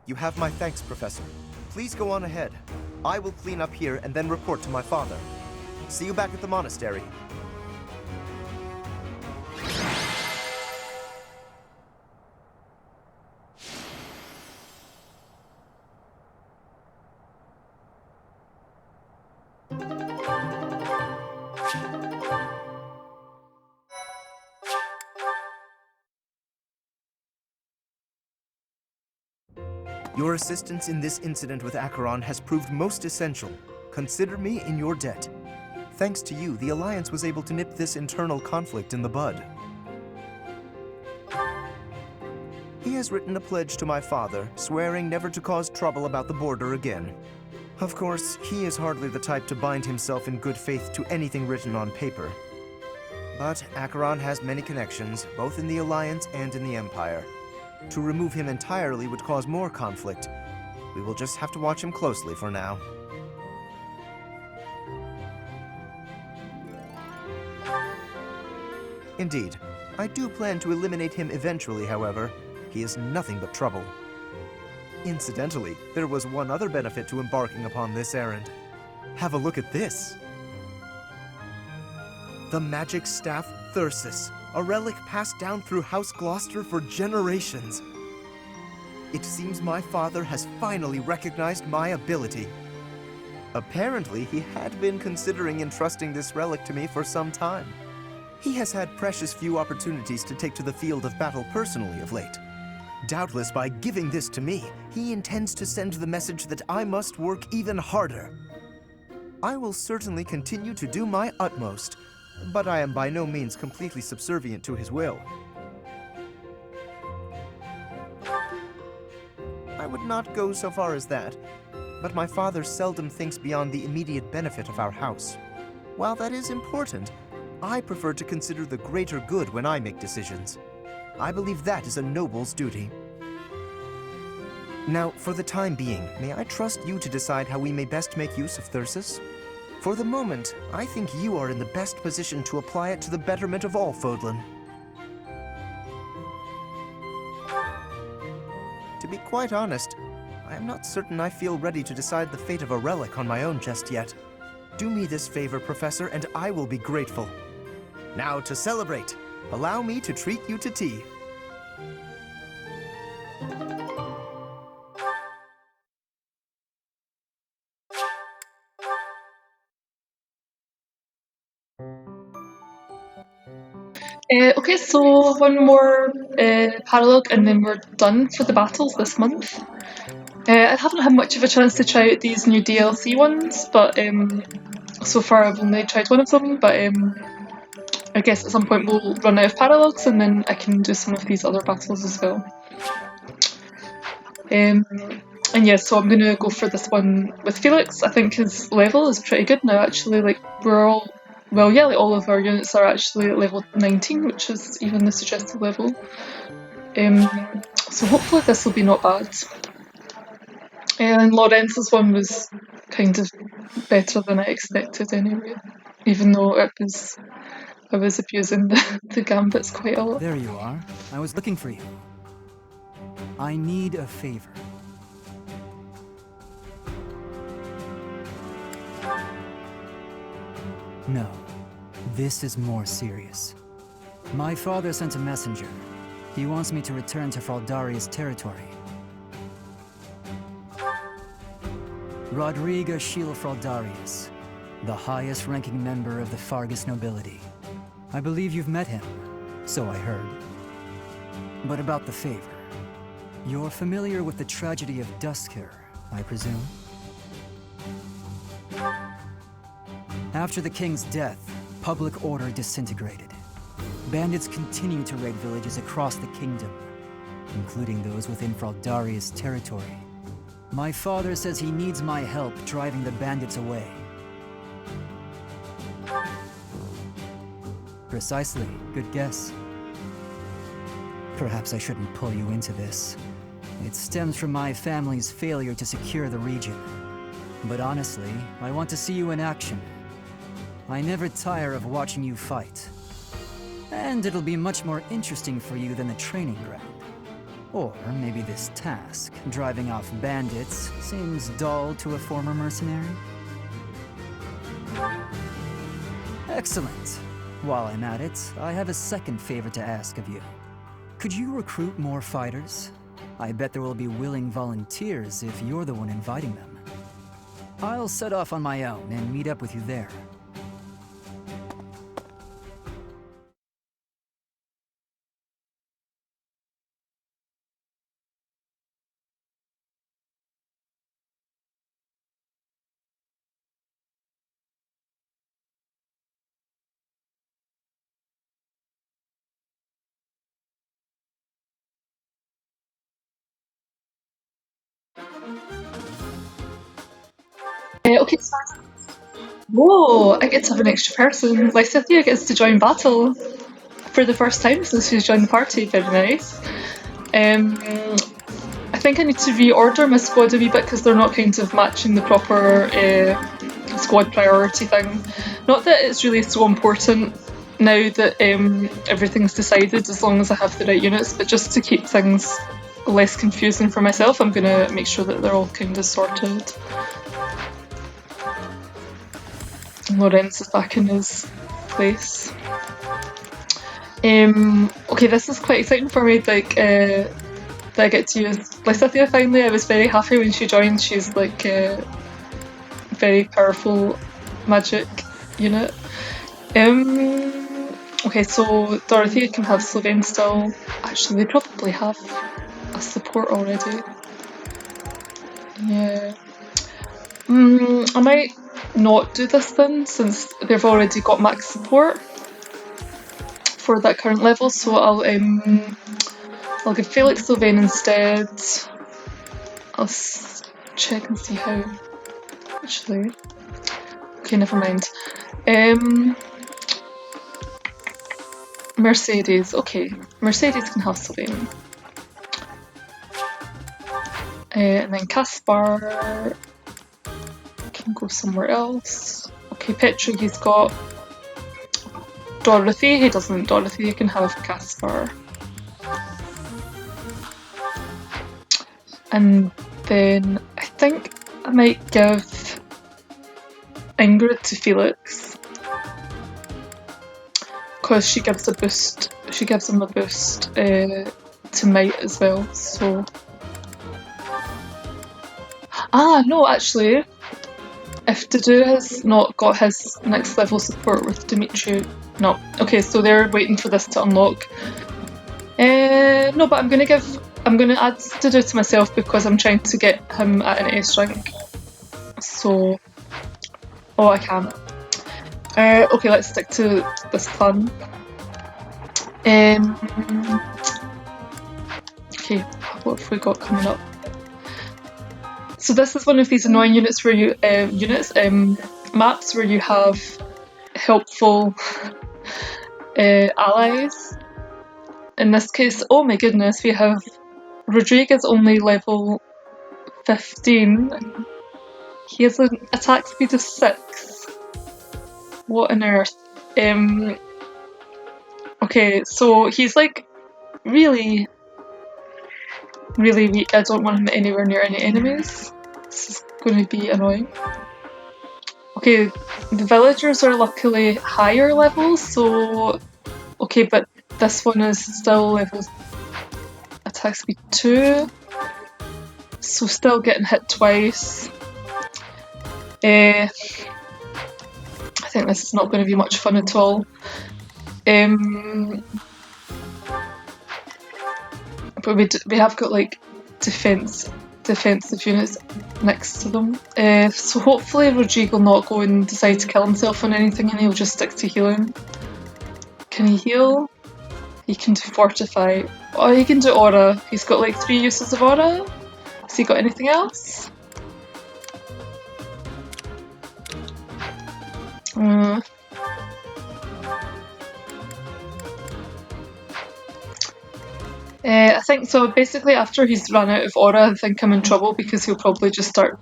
You have my thanks, Professor. Please go on ahead. I will clean up here and then report to my father. See you back at the monastery. Your assistance in this incident with Acheron has proved most essential. Consider me in your debt. Thanks to you, the Alliance was able to nip this internal conflict in the bud. He has written a pledge to my father, swearing never to cause trouble about the border again. Of course, he is hardly the type to bind himself in good faith to anything written on paper. But Acheron has many connections, both in the Alliance and in the Empire. To remove him entirely would cause more conflict. We will just have to watch him closely for now. Indeed, I do plan to eliminate him eventually, however. He is nothing but trouble. Incidentally, there was one other benefit to embarking upon this errand. Have a look at this. The magic staff Thyrsus, a relic passed down through House Gloucester for generations. It seems my father has finally recognized my ability. Apparently, he had been considering entrusting this relic to me for some time. He has had precious few opportunities to take to the field of battle personally of late. Doubtless by giving this to me, he intends to send the message that I must work even harder. I will certainly continue to do my utmost, but I am by no means completely subservient to his will. I would not go so far as that, but my father seldom thinks beyond the immediate benefit of our house. While that is important, I prefer to consider the greater good when I make decisions. I believe that is a noble's duty. Now, for the time being, may I trust you to decide how we may best make use of Thyrsus? For the moment, I think you are in the best position to apply it to the betterment of all Fodlan. To be quite honest, I am not certain I feel ready to decide the fate of a relic on my own just yet. Do me this favor, Professor, and I will be grateful. Now, to celebrate, allow me to treat you to tea. Okay, so one more Paralogue and then we're done for the battles this month. I haven't had much of a chance to try out these new DLC ones, but so far I've only tried one of them, but I guess at some point we'll run out of Paralogues and then I can do some of these other battles as well. And yeah, so I'm gonna go for this one with Felix. I think his level is pretty good now actually, like we're all, well yeah, like all of our units are actually at level 19, which is even the suggested level. So hopefully this will be not bad. And Lorenz's one was kind of better than I expected anyway, even though I was abusing the gambits quite a lot. There you are. I was looking for you. I need a favor. No, this is more serious. My father sent a messenger. He wants me to return to Fraldaria's territory. Rodriga Shiel Fraldarius, the highest-ranking member of the Fargus nobility. I believe you've met him, so I heard. But about the favor. You're familiar with the tragedy of Duskir, I presume? After the king's death, public order disintegrated. Bandits continue to raid villages across the kingdom, including those within Fraldaria's territory. My father says he needs my help driving the bandits away. Precisely. Good guess. Perhaps I shouldn't pull you into this. It stems from my family's failure to secure the region. But honestly, I want to see you in action. I never tire of watching you fight. And it'll be much more interesting for you than the training ground. Or maybe this task, driving off bandits, seems dull to a former mercenary? Excellent. While I'm at it, I have a second favor to ask of you. Could you recruit more fighters? I bet there will be willing volunteers if you're the one inviting them. I'll set off on my own and meet up with you there. Okay, so whoa, I get to have an extra person. Lysithia gets to join battle for the first time since she's joined the party. Very nice. I think I need to reorder my squad a wee bit because they're not kind of matching the proper squad priority thing. Not that it's really so important now that everything's decided as long as I have the right units, but just to keep things less confusing for myself, I'm gonna make sure that they're all kind of sorted. Lorenz is back in his place. Okay, this is quite exciting for me, like, that I get to use Lysithia finally. I was very happy when she joined. She's like a very powerful magic unit. Okay, so Dorothea can have Sylvain still. Actually, they probably have a support already. Yeah. I might not do this then, since they've already got max support for that current level, so I'll give Felix Sylvain instead. I'll check and see how. Actually, okay, never mind. Mercedes, okay. Mercedes can have Sylvain. And then Caspar can go somewhere else. Okay, Petra, he's got Dorothea, he doesn't. Dorothea can have Caspar. And then I think I might give Ingrid to Felix. Because she gives a boost, she gives him a boost to might as well, so. Ah, no, actually, if Dudu has not got his next level support with Dimitri, no. Okay, so they're waiting for this to unlock. No, but I'm gonna add Dudu to myself because I'm trying to get him at an S rank. So, oh, I can't. Okay, let's stick to this plan. Okay, what have we got coming up? So this is one of these annoying units where you maps where you have helpful allies. In this case, oh my goodness, we have Rodriguez only level 15. He has an attack speed of 6. What on earth? Okay, so he's like really, really weak. I don't want him anywhere near any enemies. This is going to be annoying. Okay, the villagers are luckily higher levels, so okay, but this one is still level attack speed 2, so still getting hit twice. I think this is not going to be much fun at all. But we have got like defensive units next to them. So hopefully Rodrigo will not go and decide to kill himself on anything and he'll just stick to healing. Can he heal? He can do fortify. Oh, he can do aura. He's got like 3 uses of aura. Has he got anything else? I think so. Basically, after he's run out of aura, I think I'm in trouble because he'll probably just start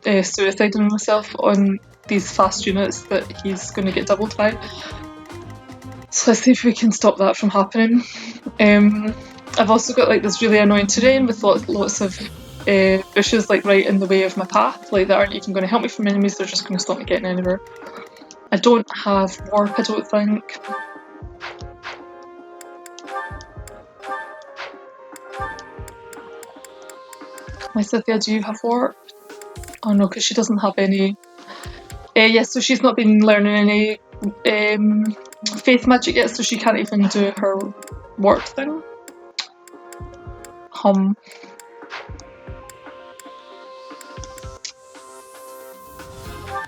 suiciding himself on these fast units that he's going to get doubled by. So let's see if we can stop that from happening. I've also got like this really annoying terrain with lots of bushes like right in the way of my path, like that aren't even going to help me from enemies. They're just going to stop me getting anywhere. I don't have warp, I don't think. Lysithia, do you have warp? Oh no, because she doesn't have any. Yes, so she's not been learning any faith magic yet, so she can't even do her warp thing.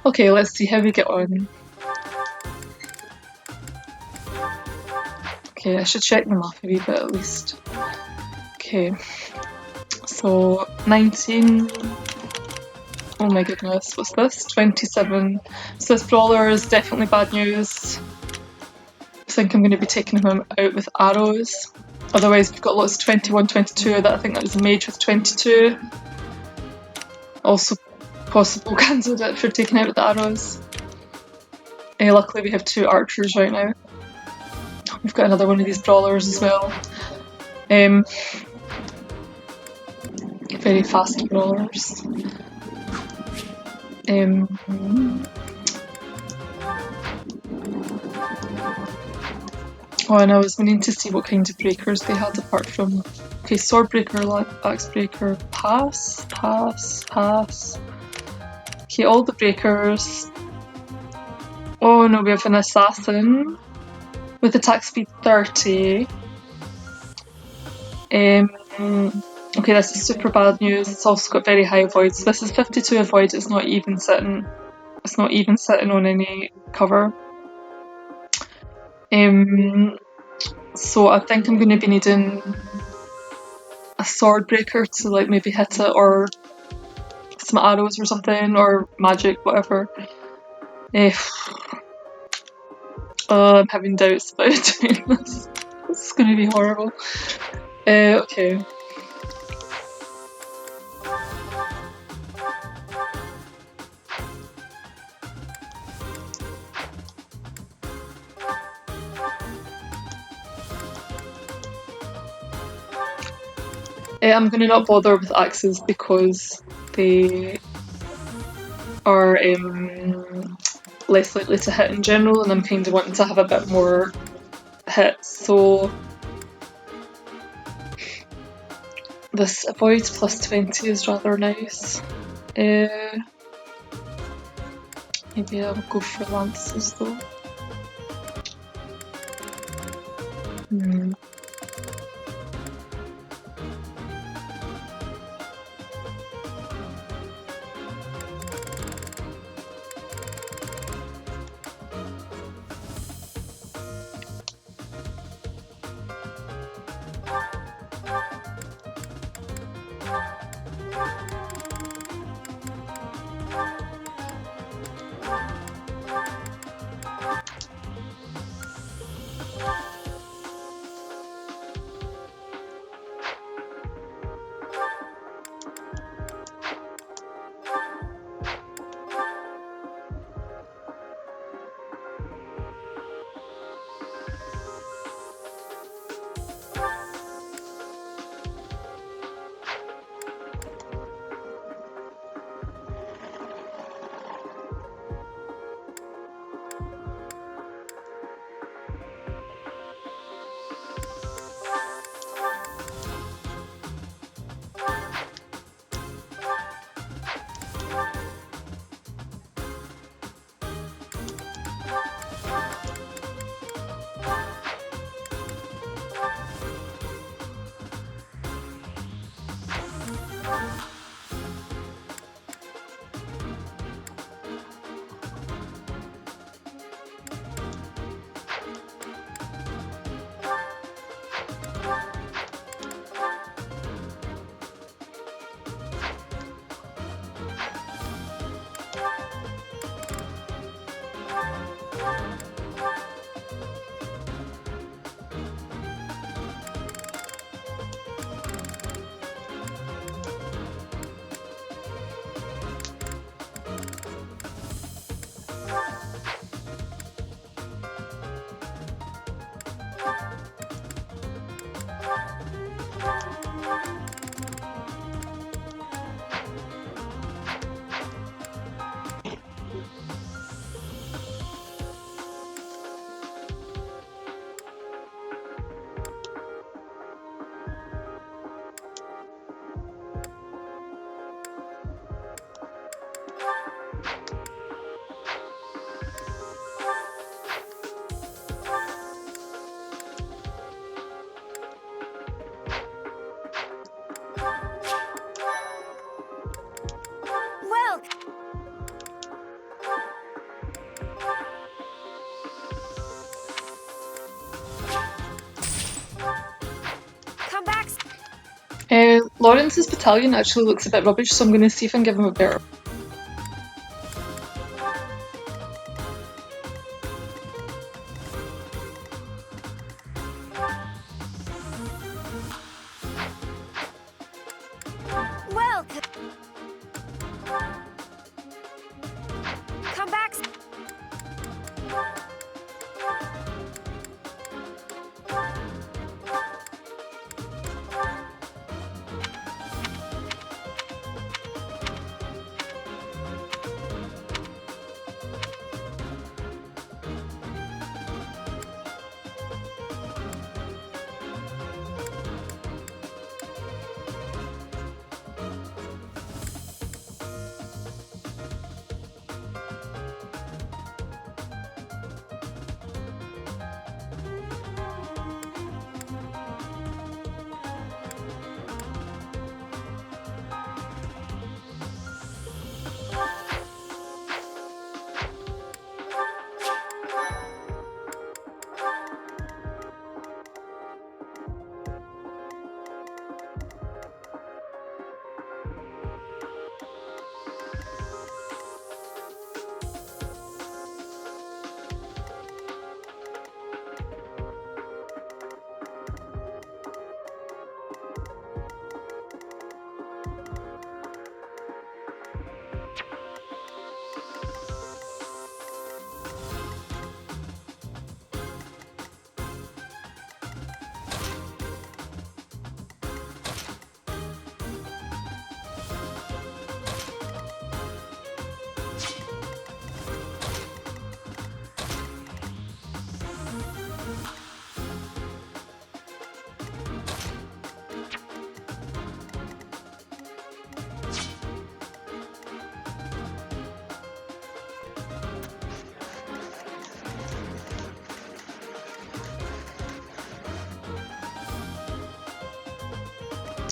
Okay, let's see how we get on. Okay, I should check the map a wee bit at least. Okay, so So 19. Oh my goodness, what's this? 27. So this brawler is definitely bad news. I think I'm going to be taking him out with arrows. Otherwise we've got lots of 21, 22. That I think that was a mage with 22. Also possible candidate for taking out with the arrows. Luckily we have 2 archers right now. We've got another one of these brawlers as well. Very fast brawlers. Oh, and I was meaning to see what kind of breakers they had apart from... Okay, sword breaker, axe breaker, pass. Okay, all the breakers. Oh no, we have an assassin with attack speed 30. Okay, this is super bad news. It's also got very high avoid. So this is 52 avoid. It's not even sitting on any cover. So I think I'm going to be needing a sword breaker to like maybe hit it, or some arrows or something, or magic, whatever. I'm having doubts about doing this. This is going to be horrible. Okay. I'm going to not bother with axes because they are less likely to hit in general, and I'm kind of wanting to have a bit more hits, so this avoid plus 20 is rather nice. Maybe I'll go for lances though. Lorenz's battalion actually looks a bit rubbish, so I'm going to see if I can give him a better. Welcome. Come back.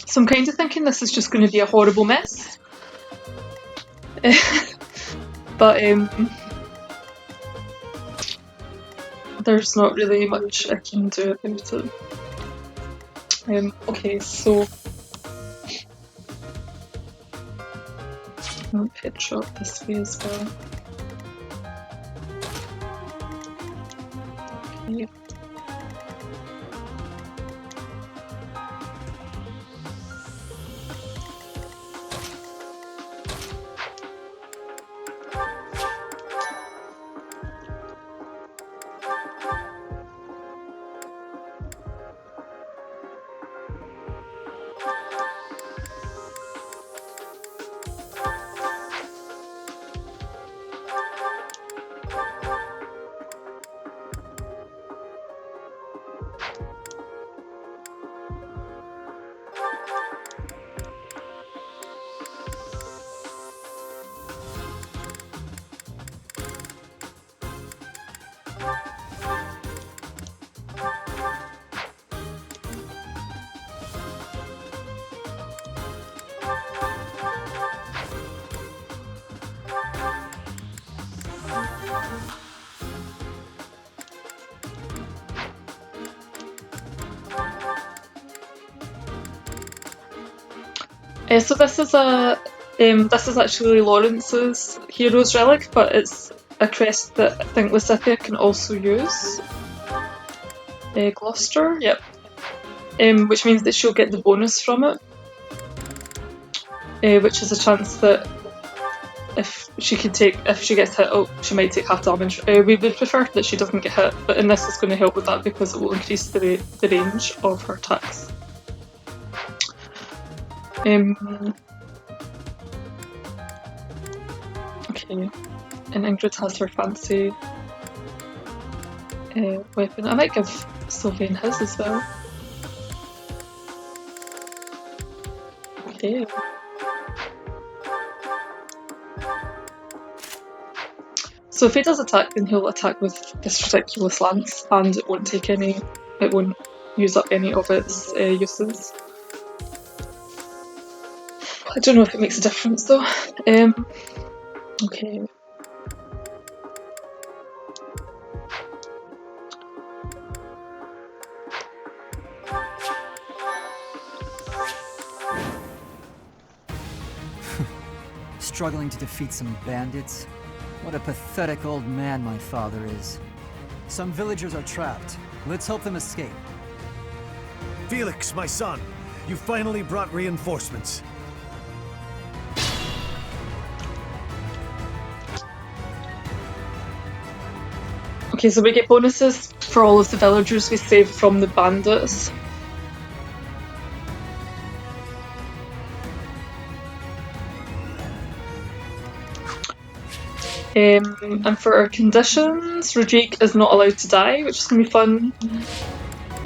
So I'm kind of thinking this is just going to be a horrible mess. But there's not really much I can do about it. Okay, so I want Petra up this way as well. Okay. So this is this is actually Lorenz's hero's relic, but it's a crest that I think Lysithia can also use. Gloucester, yep. Which means that she'll get the bonus from it, which is a chance that if she gets hit, she might take half damage. We would prefer that she doesn't get hit, but this is going to help with that because it will increase the range of her attacks. Okay, and Ingrid has her fancy weapon. I might give Sylvain his as well. Okay. So if he does attack, then he'll attack with this ridiculous lance, and it won't use up any of its uses. I don't know if it makes a difference though. Okay. struggling to defeat some bandits? What a pathetic old man my father is. Some villagers are trapped. Let's help them escape. Felix, my son, you finally brought reinforcements. Okay, so we get bonuses for all of the villagers we saved from the bandits. And for our conditions, Rodrigue is not allowed to die, which is going to be fun.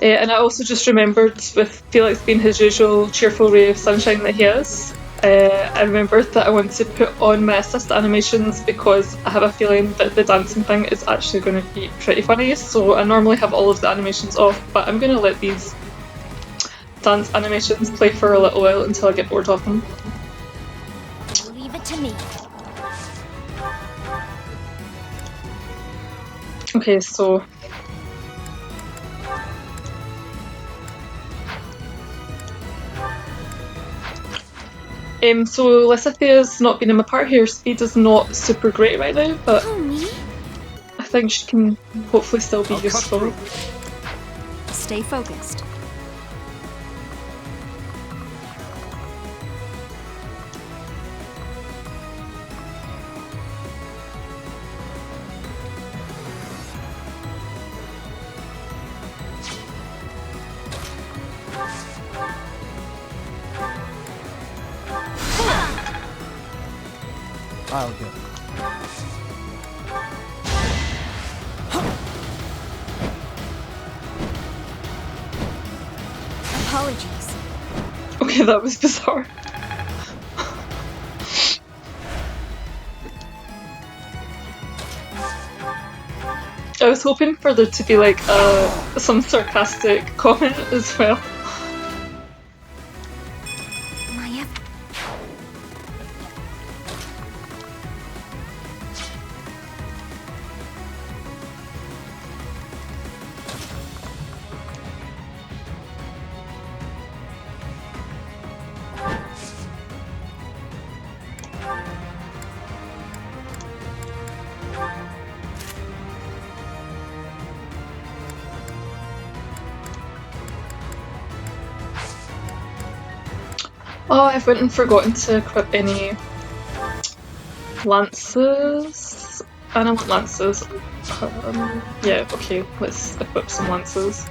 And I also just remembered, with Felix being his usual cheerful ray of sunshine that he is, I remembered that I want to put on my assist animations because I have a feeling that the dancing thing is actually going to be pretty funny. So I normally have all of the animations off, but I'm going to let these dance animations play for a little while until I get bored of them. Leave it to me. Okay, so so Lysithia's not been in my part here. Speed is not super great right now, but Oh, me? I think she can hopefully still be useful. Stay focused. I'll go. Apologies. Okay, that was bizarre. I was hoping for there to be like some sarcastic comment as well. My Oh, I've went and forgotten to equip any lances. And I want lances. Yeah, okay, let's equip some lances.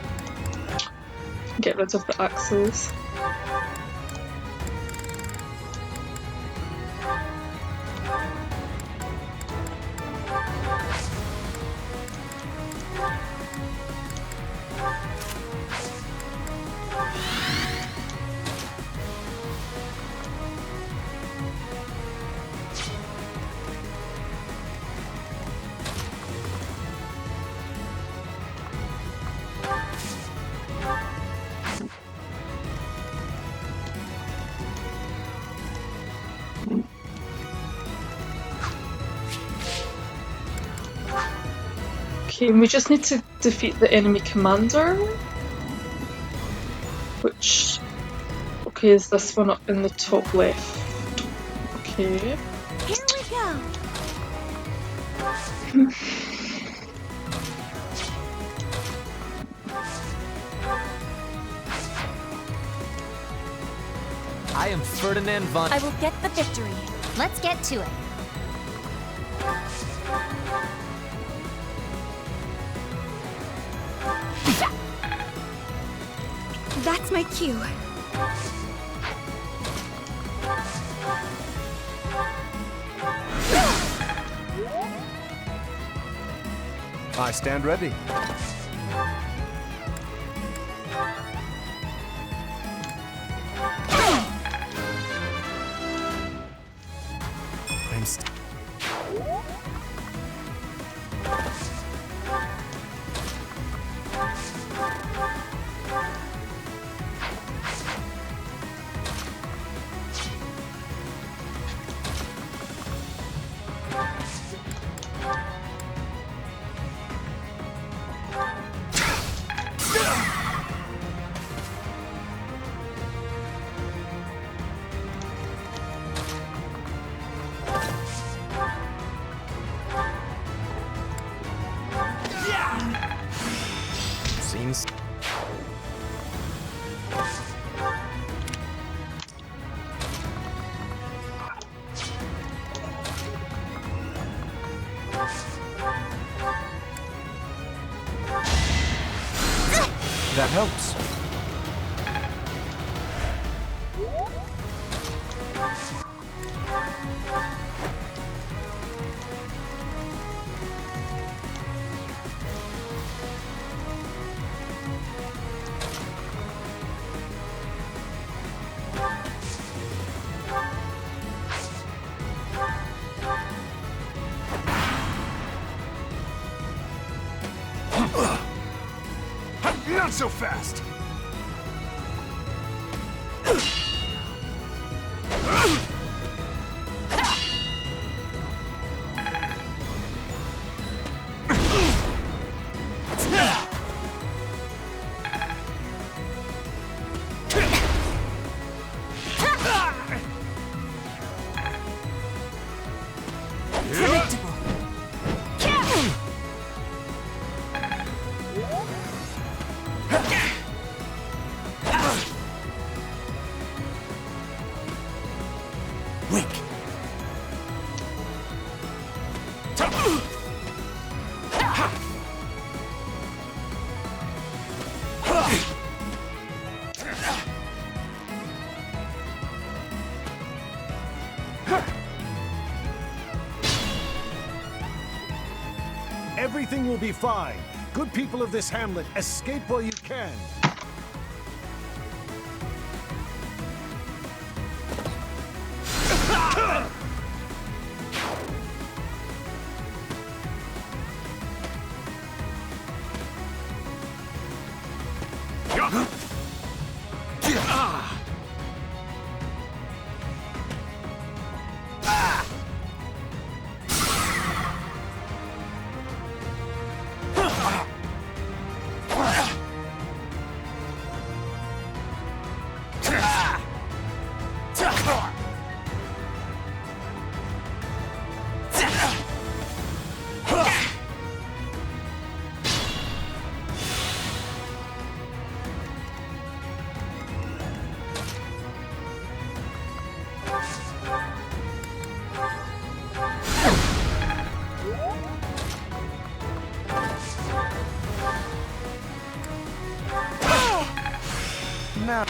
Get rid of the axes. Okay, and we just need to defeat the enemy commander. Which... Okay, is this one up in the top left? Okay. Here we go. I am Ferdinand von... I will get the victory. Let's get to it. That's my cue. I stand ready. seems. That helps. Not so fast! Predictable. Wink. Everything will be fine. Good people of this hamlet, escape while you can. Now.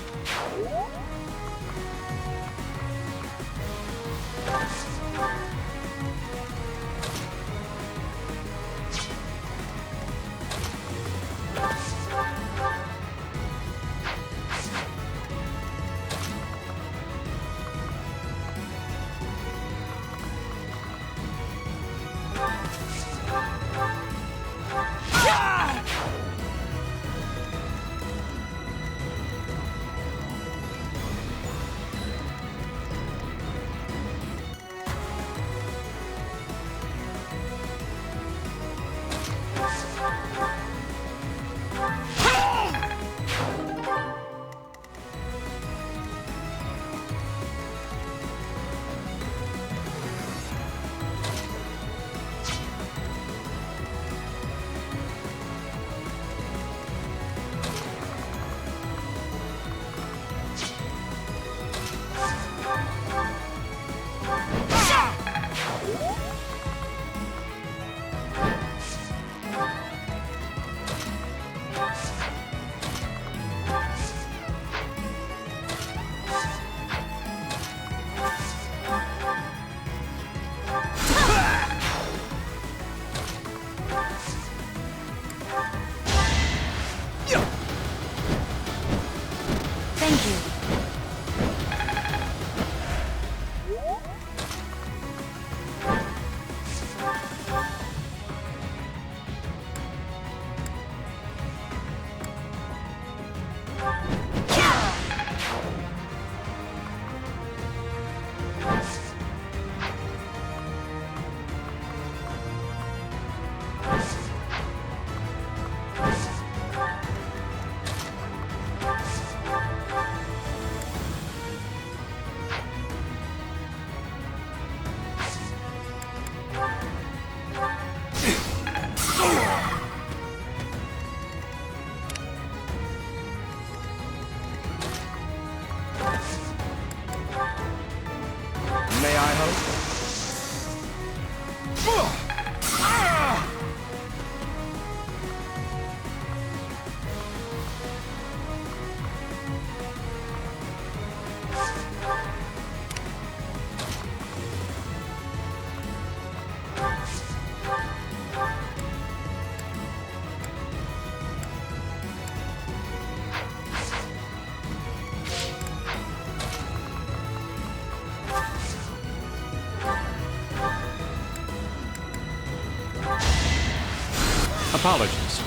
Apologies.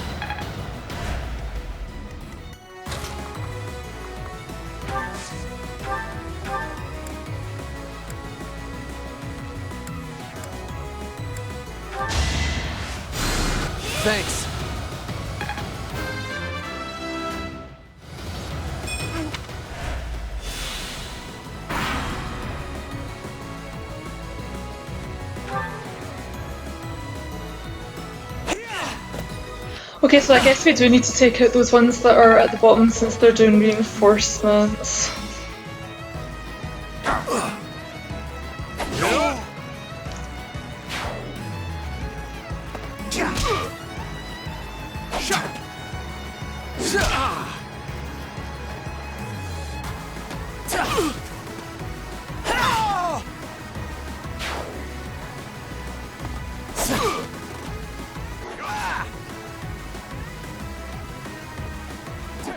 Thanks. Okay, so I guess we do need to take out those ones that are at the bottom since they're doing reinforcements.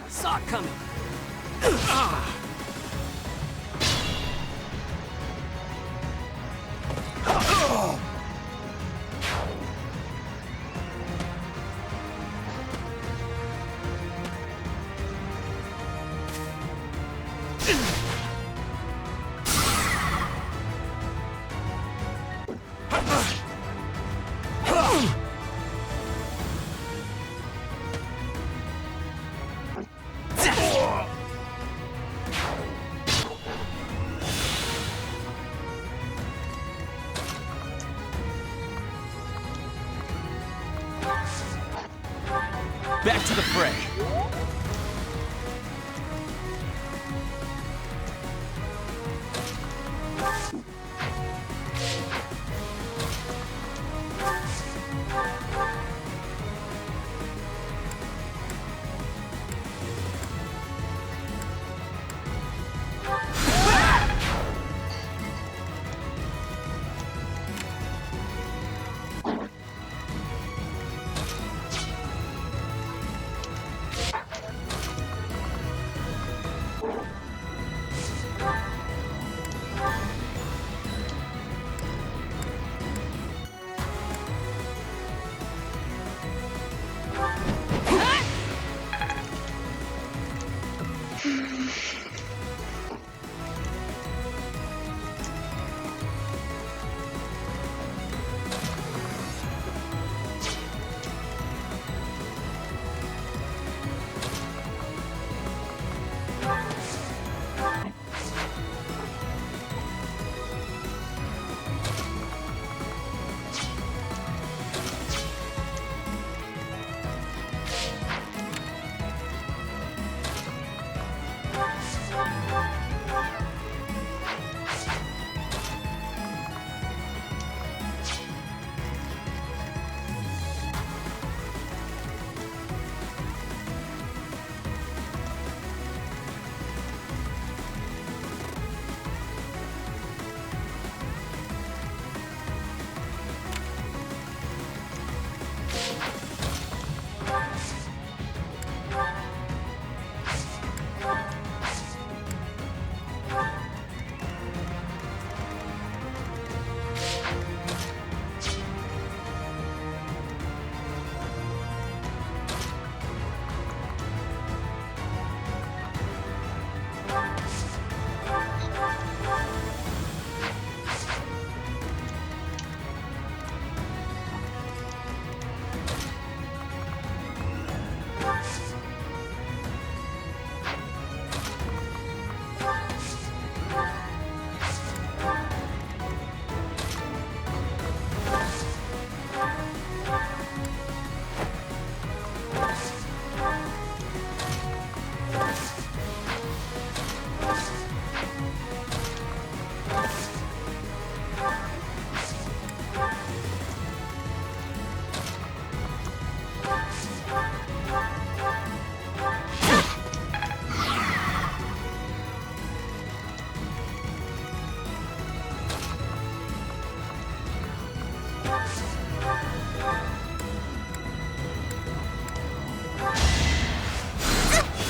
Saw it coming. Back to the fray.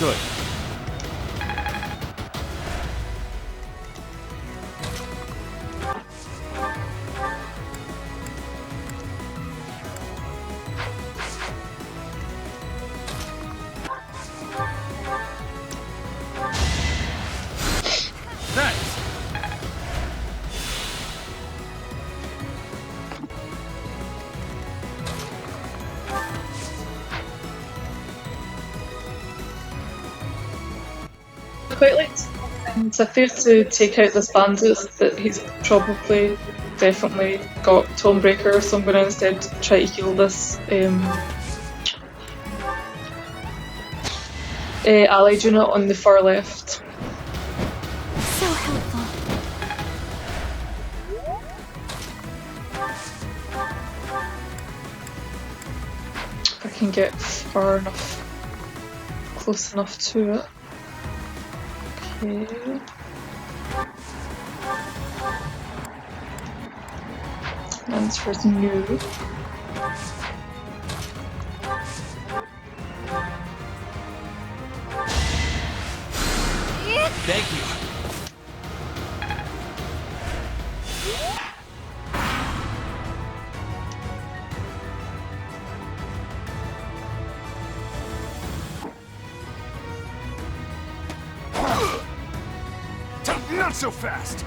Good. Nice. I quite like Lysithia to take out this bandit that he's probably definitely got Tomebreaker, so I'm going to instead try to heal this allied unit on the far left. So helpful. If I can get far enough, close enough to it. Okay. Answer's new. Thank you. Not so fast!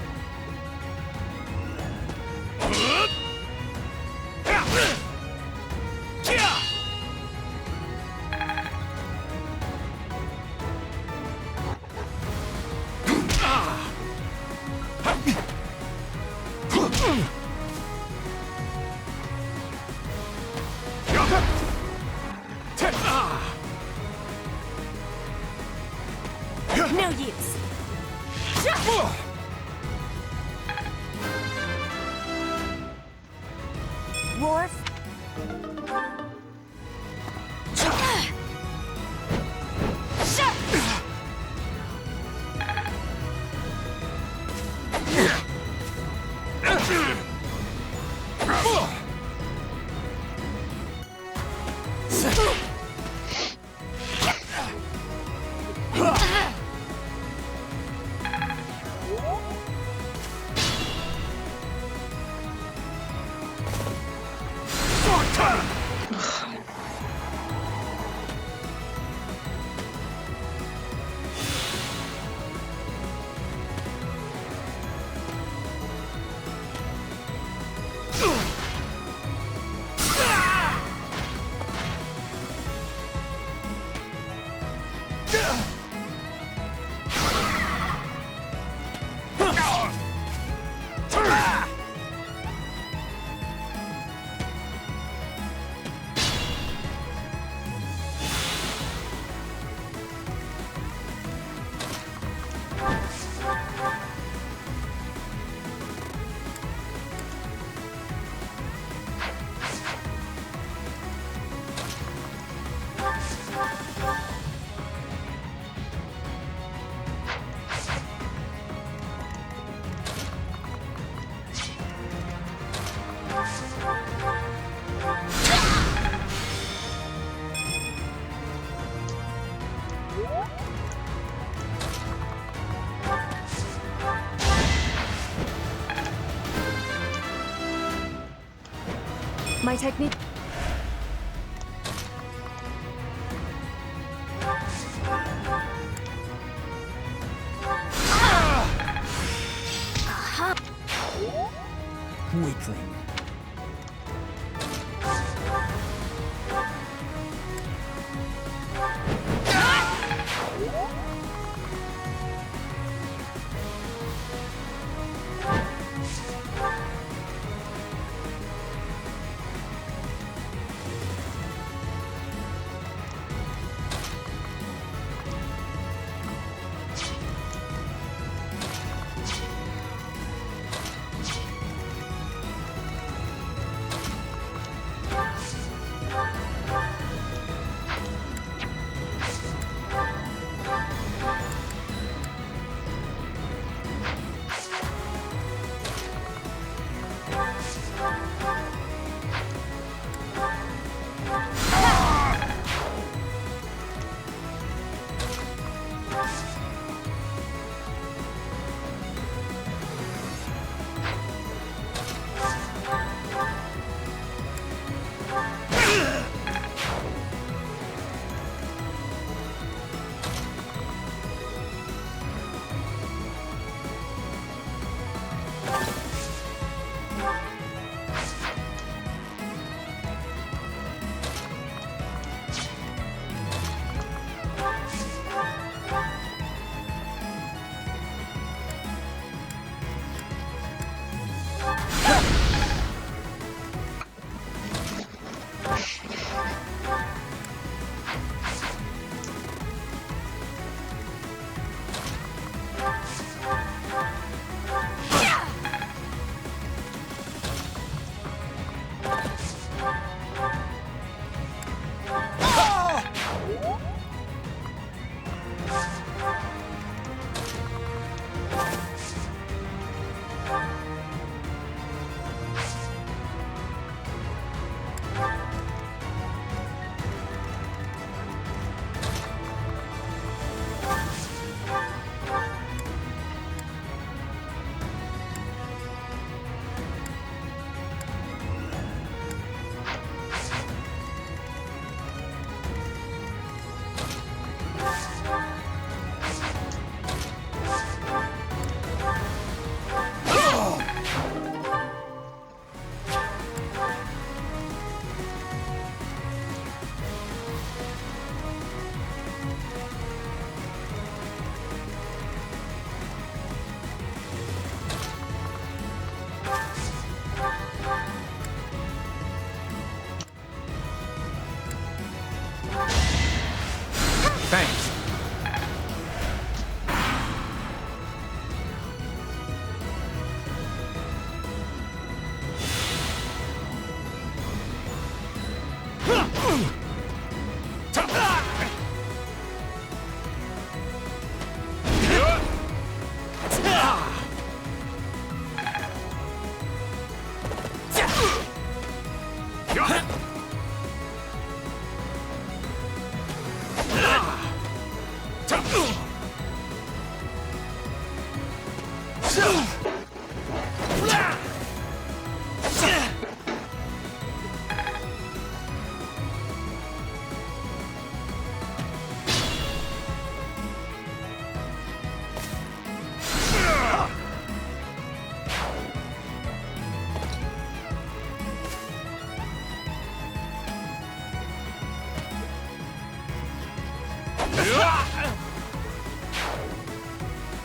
No use. Wharf. My technique. Weakling.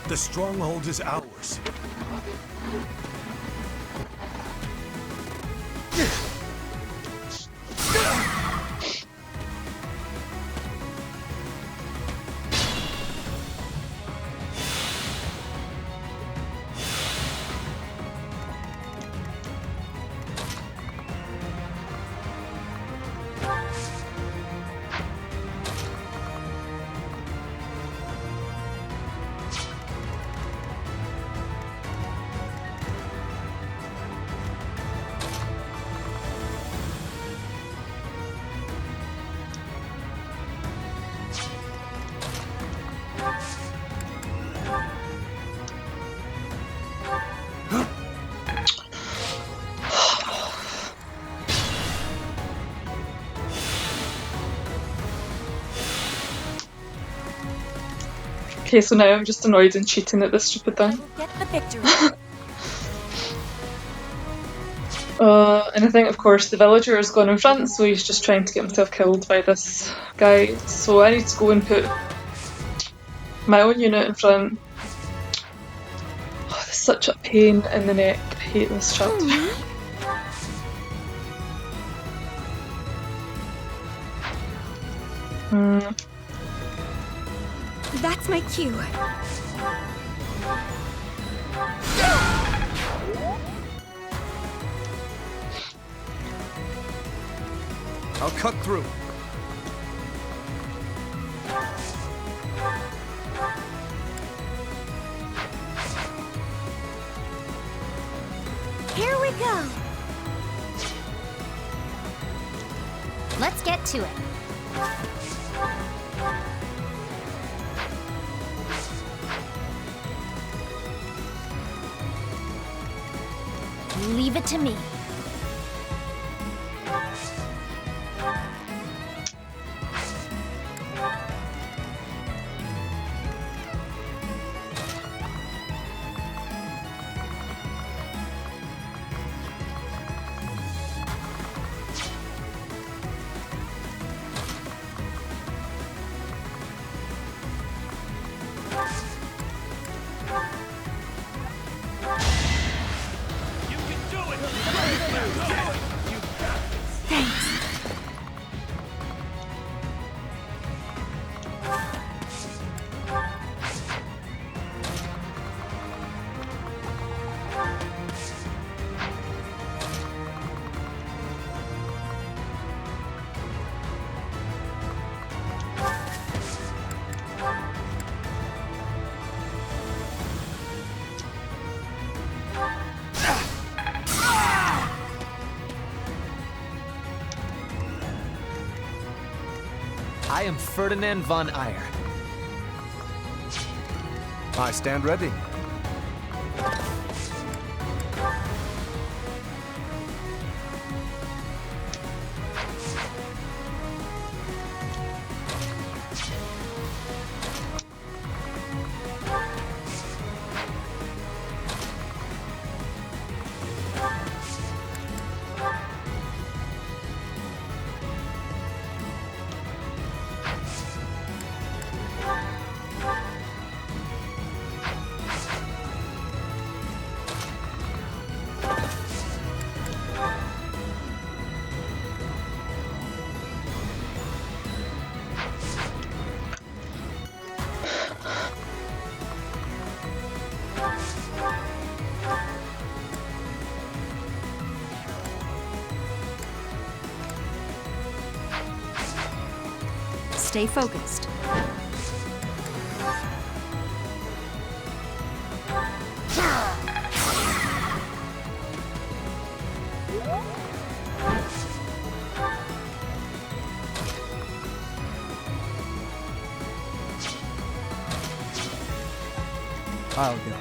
The stronghold is ours. Okay, so now I'm just annoyed and cheating at this stupid I thing. will get the victory. And I think, of course, the villager has gone in front, so he's just trying to get himself killed by this guy. So I need to go and put my own unit in front. Oh, this is such a pain in the neck. I hate this chapter. That's my cue. I'll cut through. Here we go. Let's get to it. Leave it to me. I am Ferdinand von Eyre. I stand ready. Stay focused. I'll go.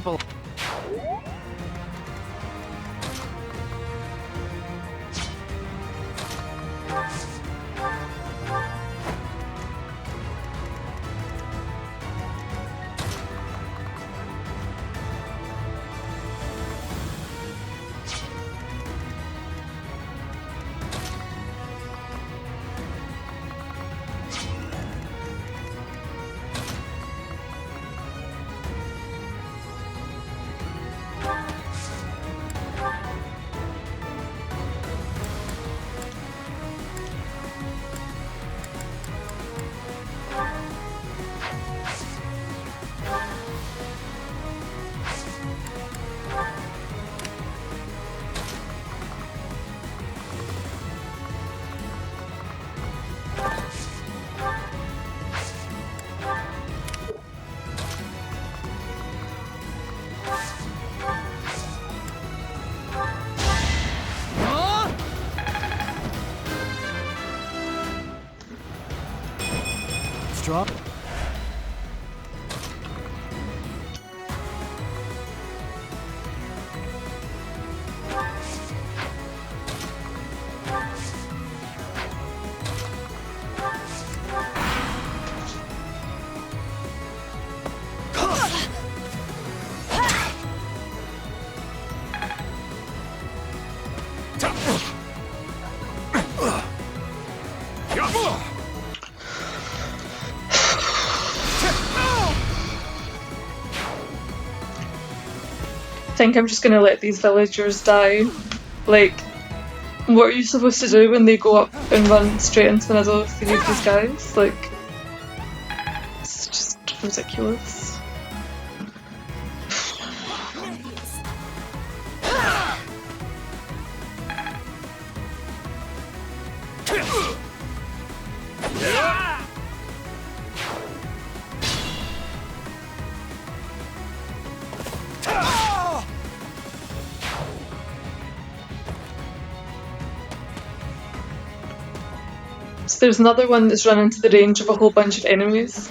people. Drop. I think I'm just gonna let these villagers die. Like, what are you supposed to do when they go up and run straight into the middle of three of these guys? Like, it's just ridiculous. So there's another one that's run into the range of a whole bunch of enemies.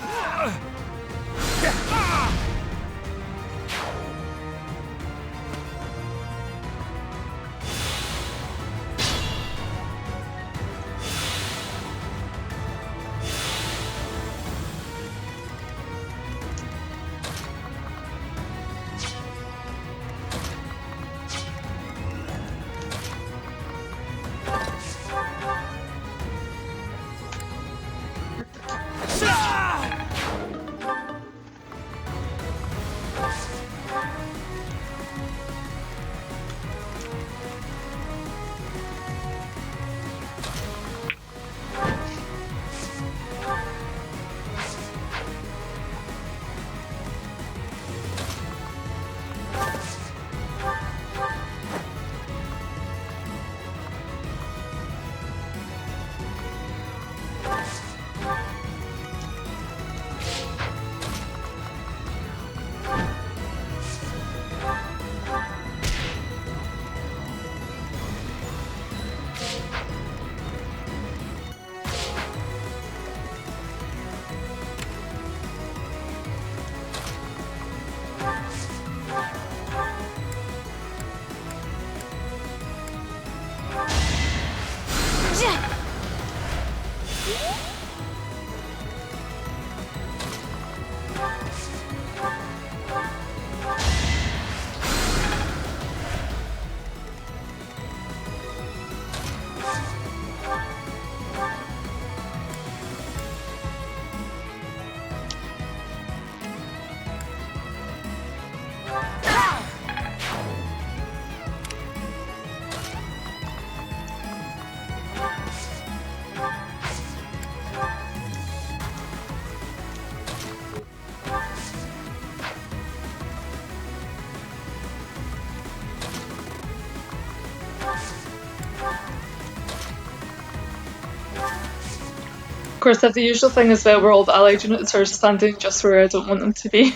Of course, I have the usual thing as well where all the allied units are standing just where I don't want them to be.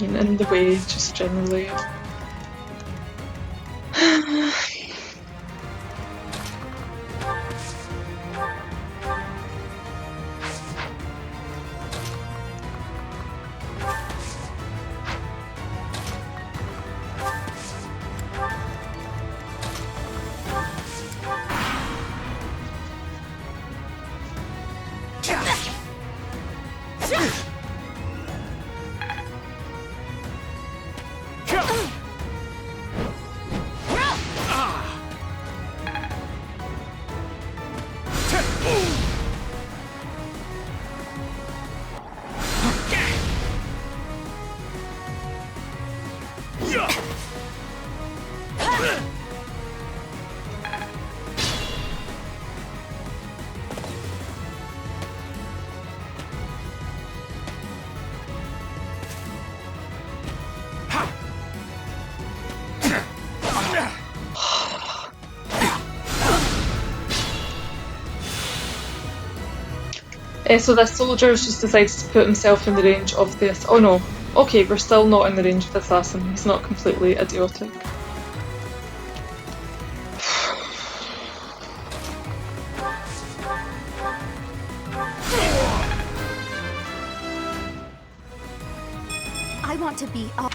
In the way, just generally. So this soldier's just decided to put himself in the range of this. Oh no. Okay, we're still not in the range of the assassin. He's not completely idiotic. I want to be up.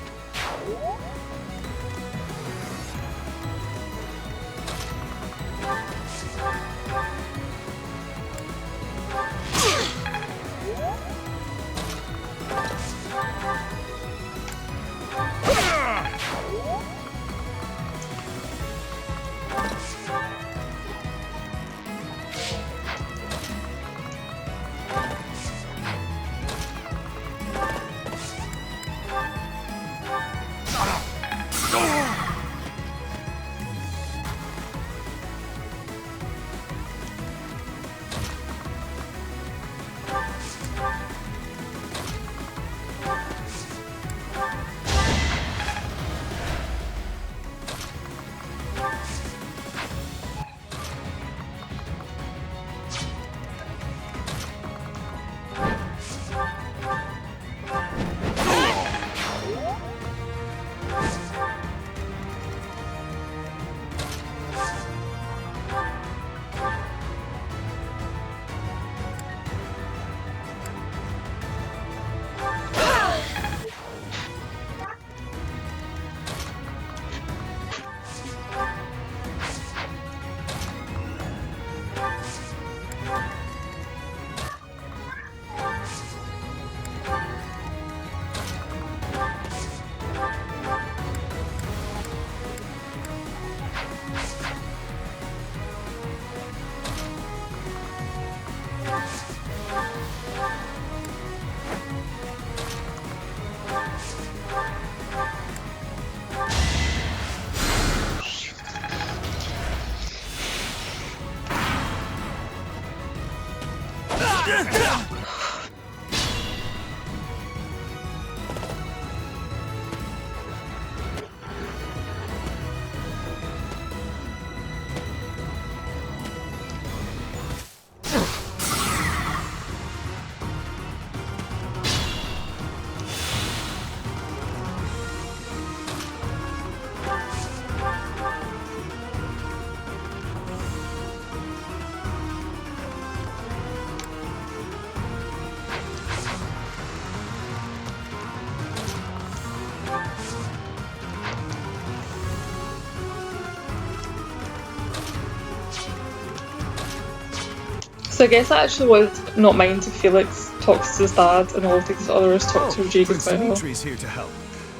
So I guess I actually would not mind if Felix talks to his dad and all of these others talk to Rodrigo Prince as well. Dimitri's here to help.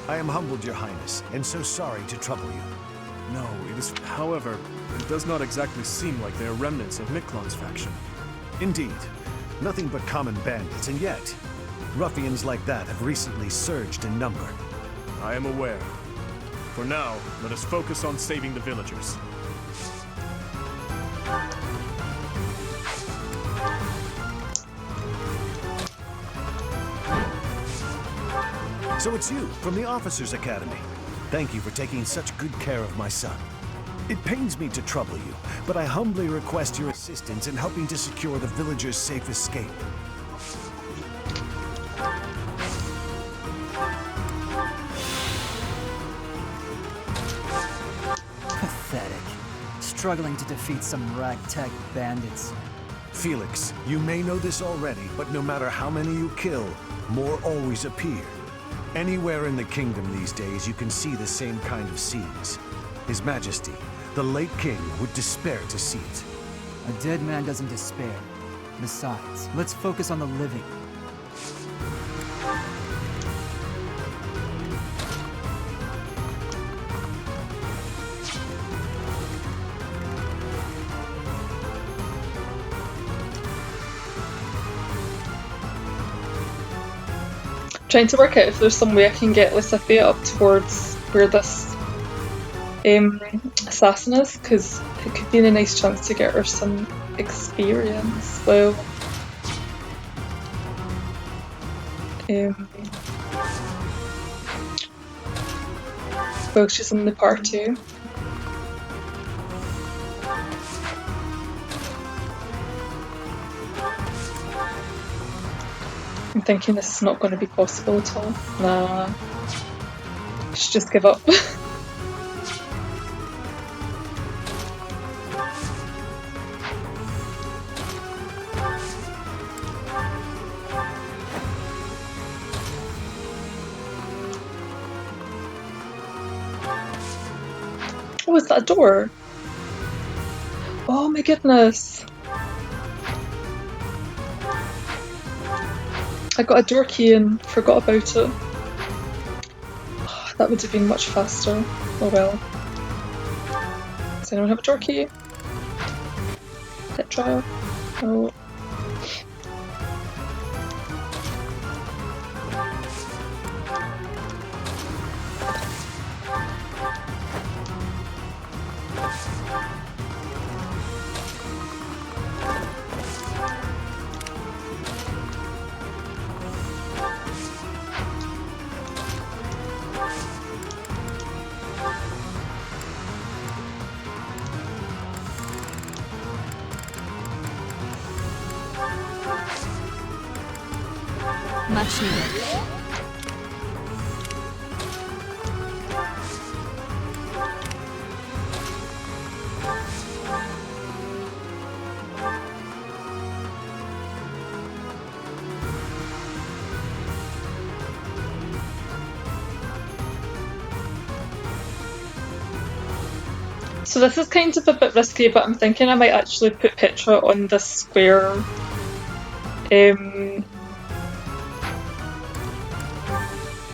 I am humbled, Your Highness, and so sorry to trouble you. No, it is. However, it does not exactly seem like they are remnants of Miklon's faction. Indeed. Nothing but common bandits, and yet, ruffians like that have recently surged in number. I am aware. For now, let us focus on saving the villagers. So it's you, from the Officers' Academy. Thank you for taking such good care of my son. It pains me to trouble you, but I humbly request your assistance in helping to secure the villagers' safe escape. Pathetic. Struggling to defeat some ragtag bandits. Felix, you may know this already, but no matter how many you kill, more always appear. Anywhere in the kingdom these days, you can see the same kind of scenes. His Majesty, the late king, would despair to see it. A dead man doesn't despair. Besides, let's focus on the living. trying to work out if there's some way I can get Lysithia up towards where this assassin is, because it could be a nice chance to get her some experience. Well, well, she's in the party. I'm thinking this is not going to be possible at all. Nah. I should just give up. Oh, is that a door? Oh my goodness. I got a door key and forgot about it. Oh, that would have been much faster. Oh well. Does anyone have a door key? Petra? Oh. Much needed. So this is kind of a bit risky, but I'm thinking I might actually put Petra on this square.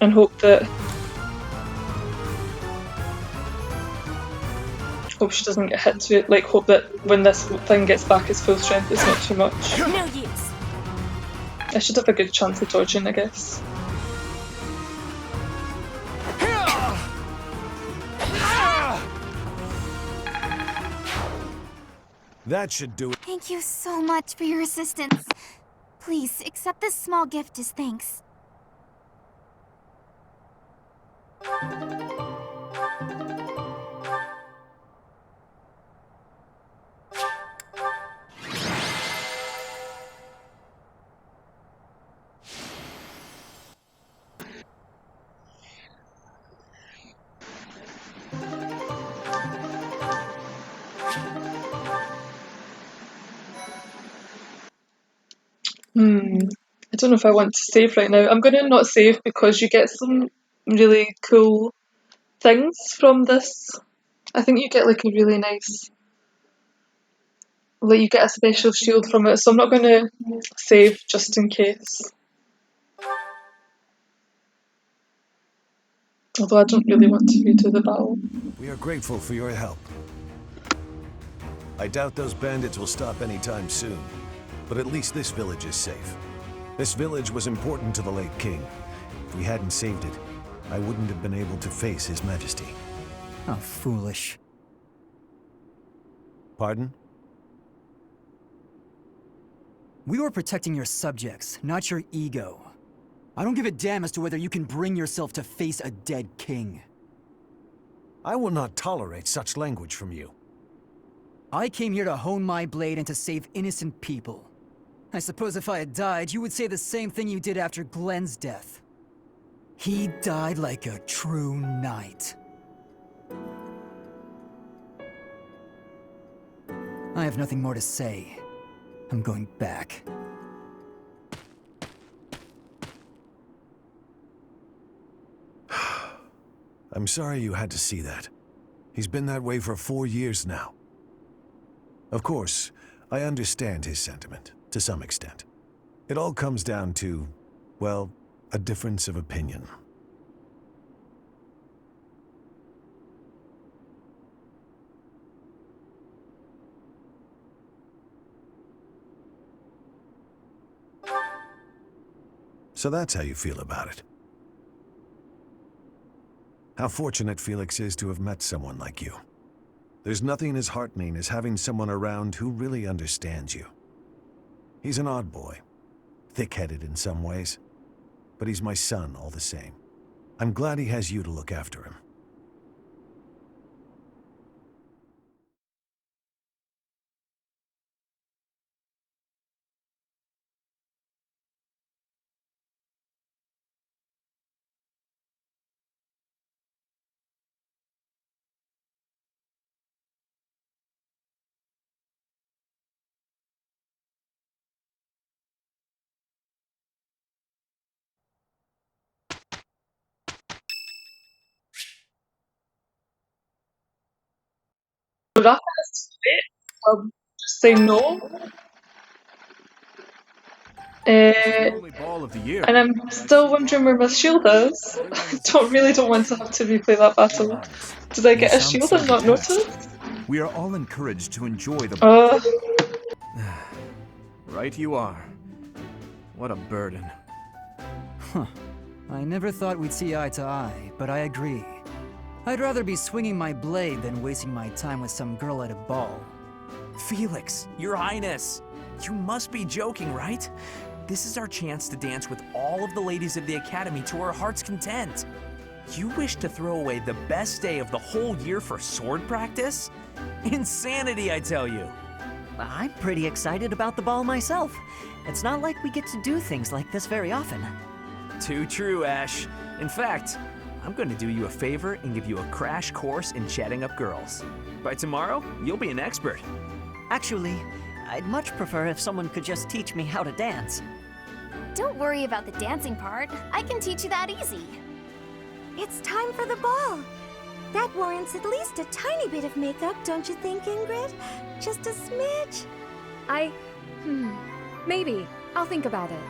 And hope that... Hope she doesn't get hit to it. Like, hope that when this thing gets back its full strength, it's not too much. No use. I should have a good chance of dodging, I guess. That should do it. Thank you so much for your assistance. Please, accept this small gift as thanks. I don't know if I want to save right now. I'm going to not save because you get some really cool things from this. I think you get like a really nice... Like you get a special shield from it, so I'm not going to save just in case. Although I don't really want to redo the battle. We are grateful for your help. I doubt those bandits will stop anytime soon, but at least this village is safe. This village was important to the late king. If we hadn't saved it, I wouldn't have been able to face his majesty. How foolish. Pardon? We were protecting your subjects, not your ego. I don't give a damn as to whether you can bring yourself to face a dead king. I will not tolerate such language from you. I came here to hone my blade and to save innocent people. I suppose if I had died, you would say the same thing you did after Glenn's death. He died like a true knight. I have nothing more to say. I'm going back. I'm sorry you had to see that. He's been that way for 4 years now. Of course, I understand his sentiment, to some extent. It all comes down to, well, a difference of opinion. So that's how you feel about it. How fortunate Felix is to have met someone like you. There's nothing as heartening as having someone around who really understands you. He's an odd boy, thick-headed in some ways, but he's my son all the same. I'm glad he has you to look after him. Rapid is great. Just say no. This is the only ball of the year. And I'm still wondering where my shield is. I don't want to have to replay that battle. Did I get a shield and not notice? We are all encouraged to enjoy the Right you are. What a burden. Huh. I never thought we'd see eye to eye, but I agree. I'd rather be swinging my blade than wasting my time with some girl at a ball. Felix, Your Highness! You must be joking, right? This is our chance to dance with all of the ladies of the Academy to our heart's content. You wish to throw away the best day of the whole year for sword practice? Insanity, I tell you! I'm pretty excited about the ball myself. It's not like we get to do things like this very often. Too true, Ash. In fact, I'm going to do you a favor and give you a crash course in chatting up girls. By tomorrow, you'll be an expert. Actually, I'd much prefer if someone could just teach me how to dance. Don't worry about the dancing part. I can teach you that easy. It's time for the ball. That warrants at least a tiny bit of makeup, don't you think, Ingrid? Just a smidge. Maybe. I'll think about it.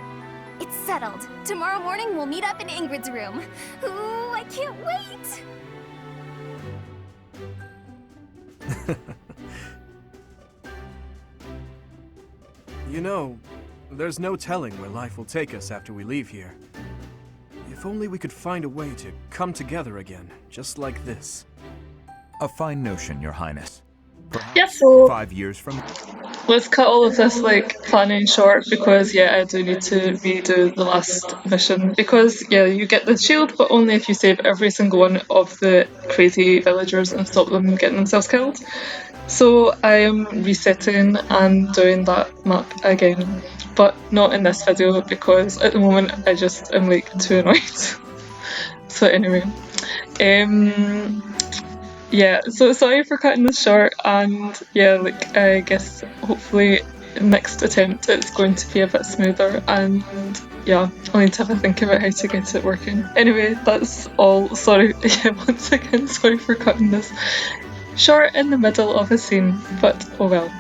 It's settled. Tomorrow morning we'll meet up in Ingrid's room. Ooh, I can't wait! You know, there's no telling where life will take us after we leave here. If only we could find a way to come together again, just like this. A fine notion, Your Highness. Perhaps Yeah, so 5 years from... let's cut all of this planning short because I do need to redo the last mission because you get the shield but only if you save every single one of the crazy villagers and stop them getting themselves killed. So I am resetting and doing that map again, but not in this video because at the moment I just am too annoyed. So anyway, so sorry for cutting this short, and I guess hopefully next attempt it's going to be a bit smoother, and I'll need to have a think about how to get it working. Anyway, that's all. Sorry, once again, sorry for cutting this short in the middle of a scene, but oh well.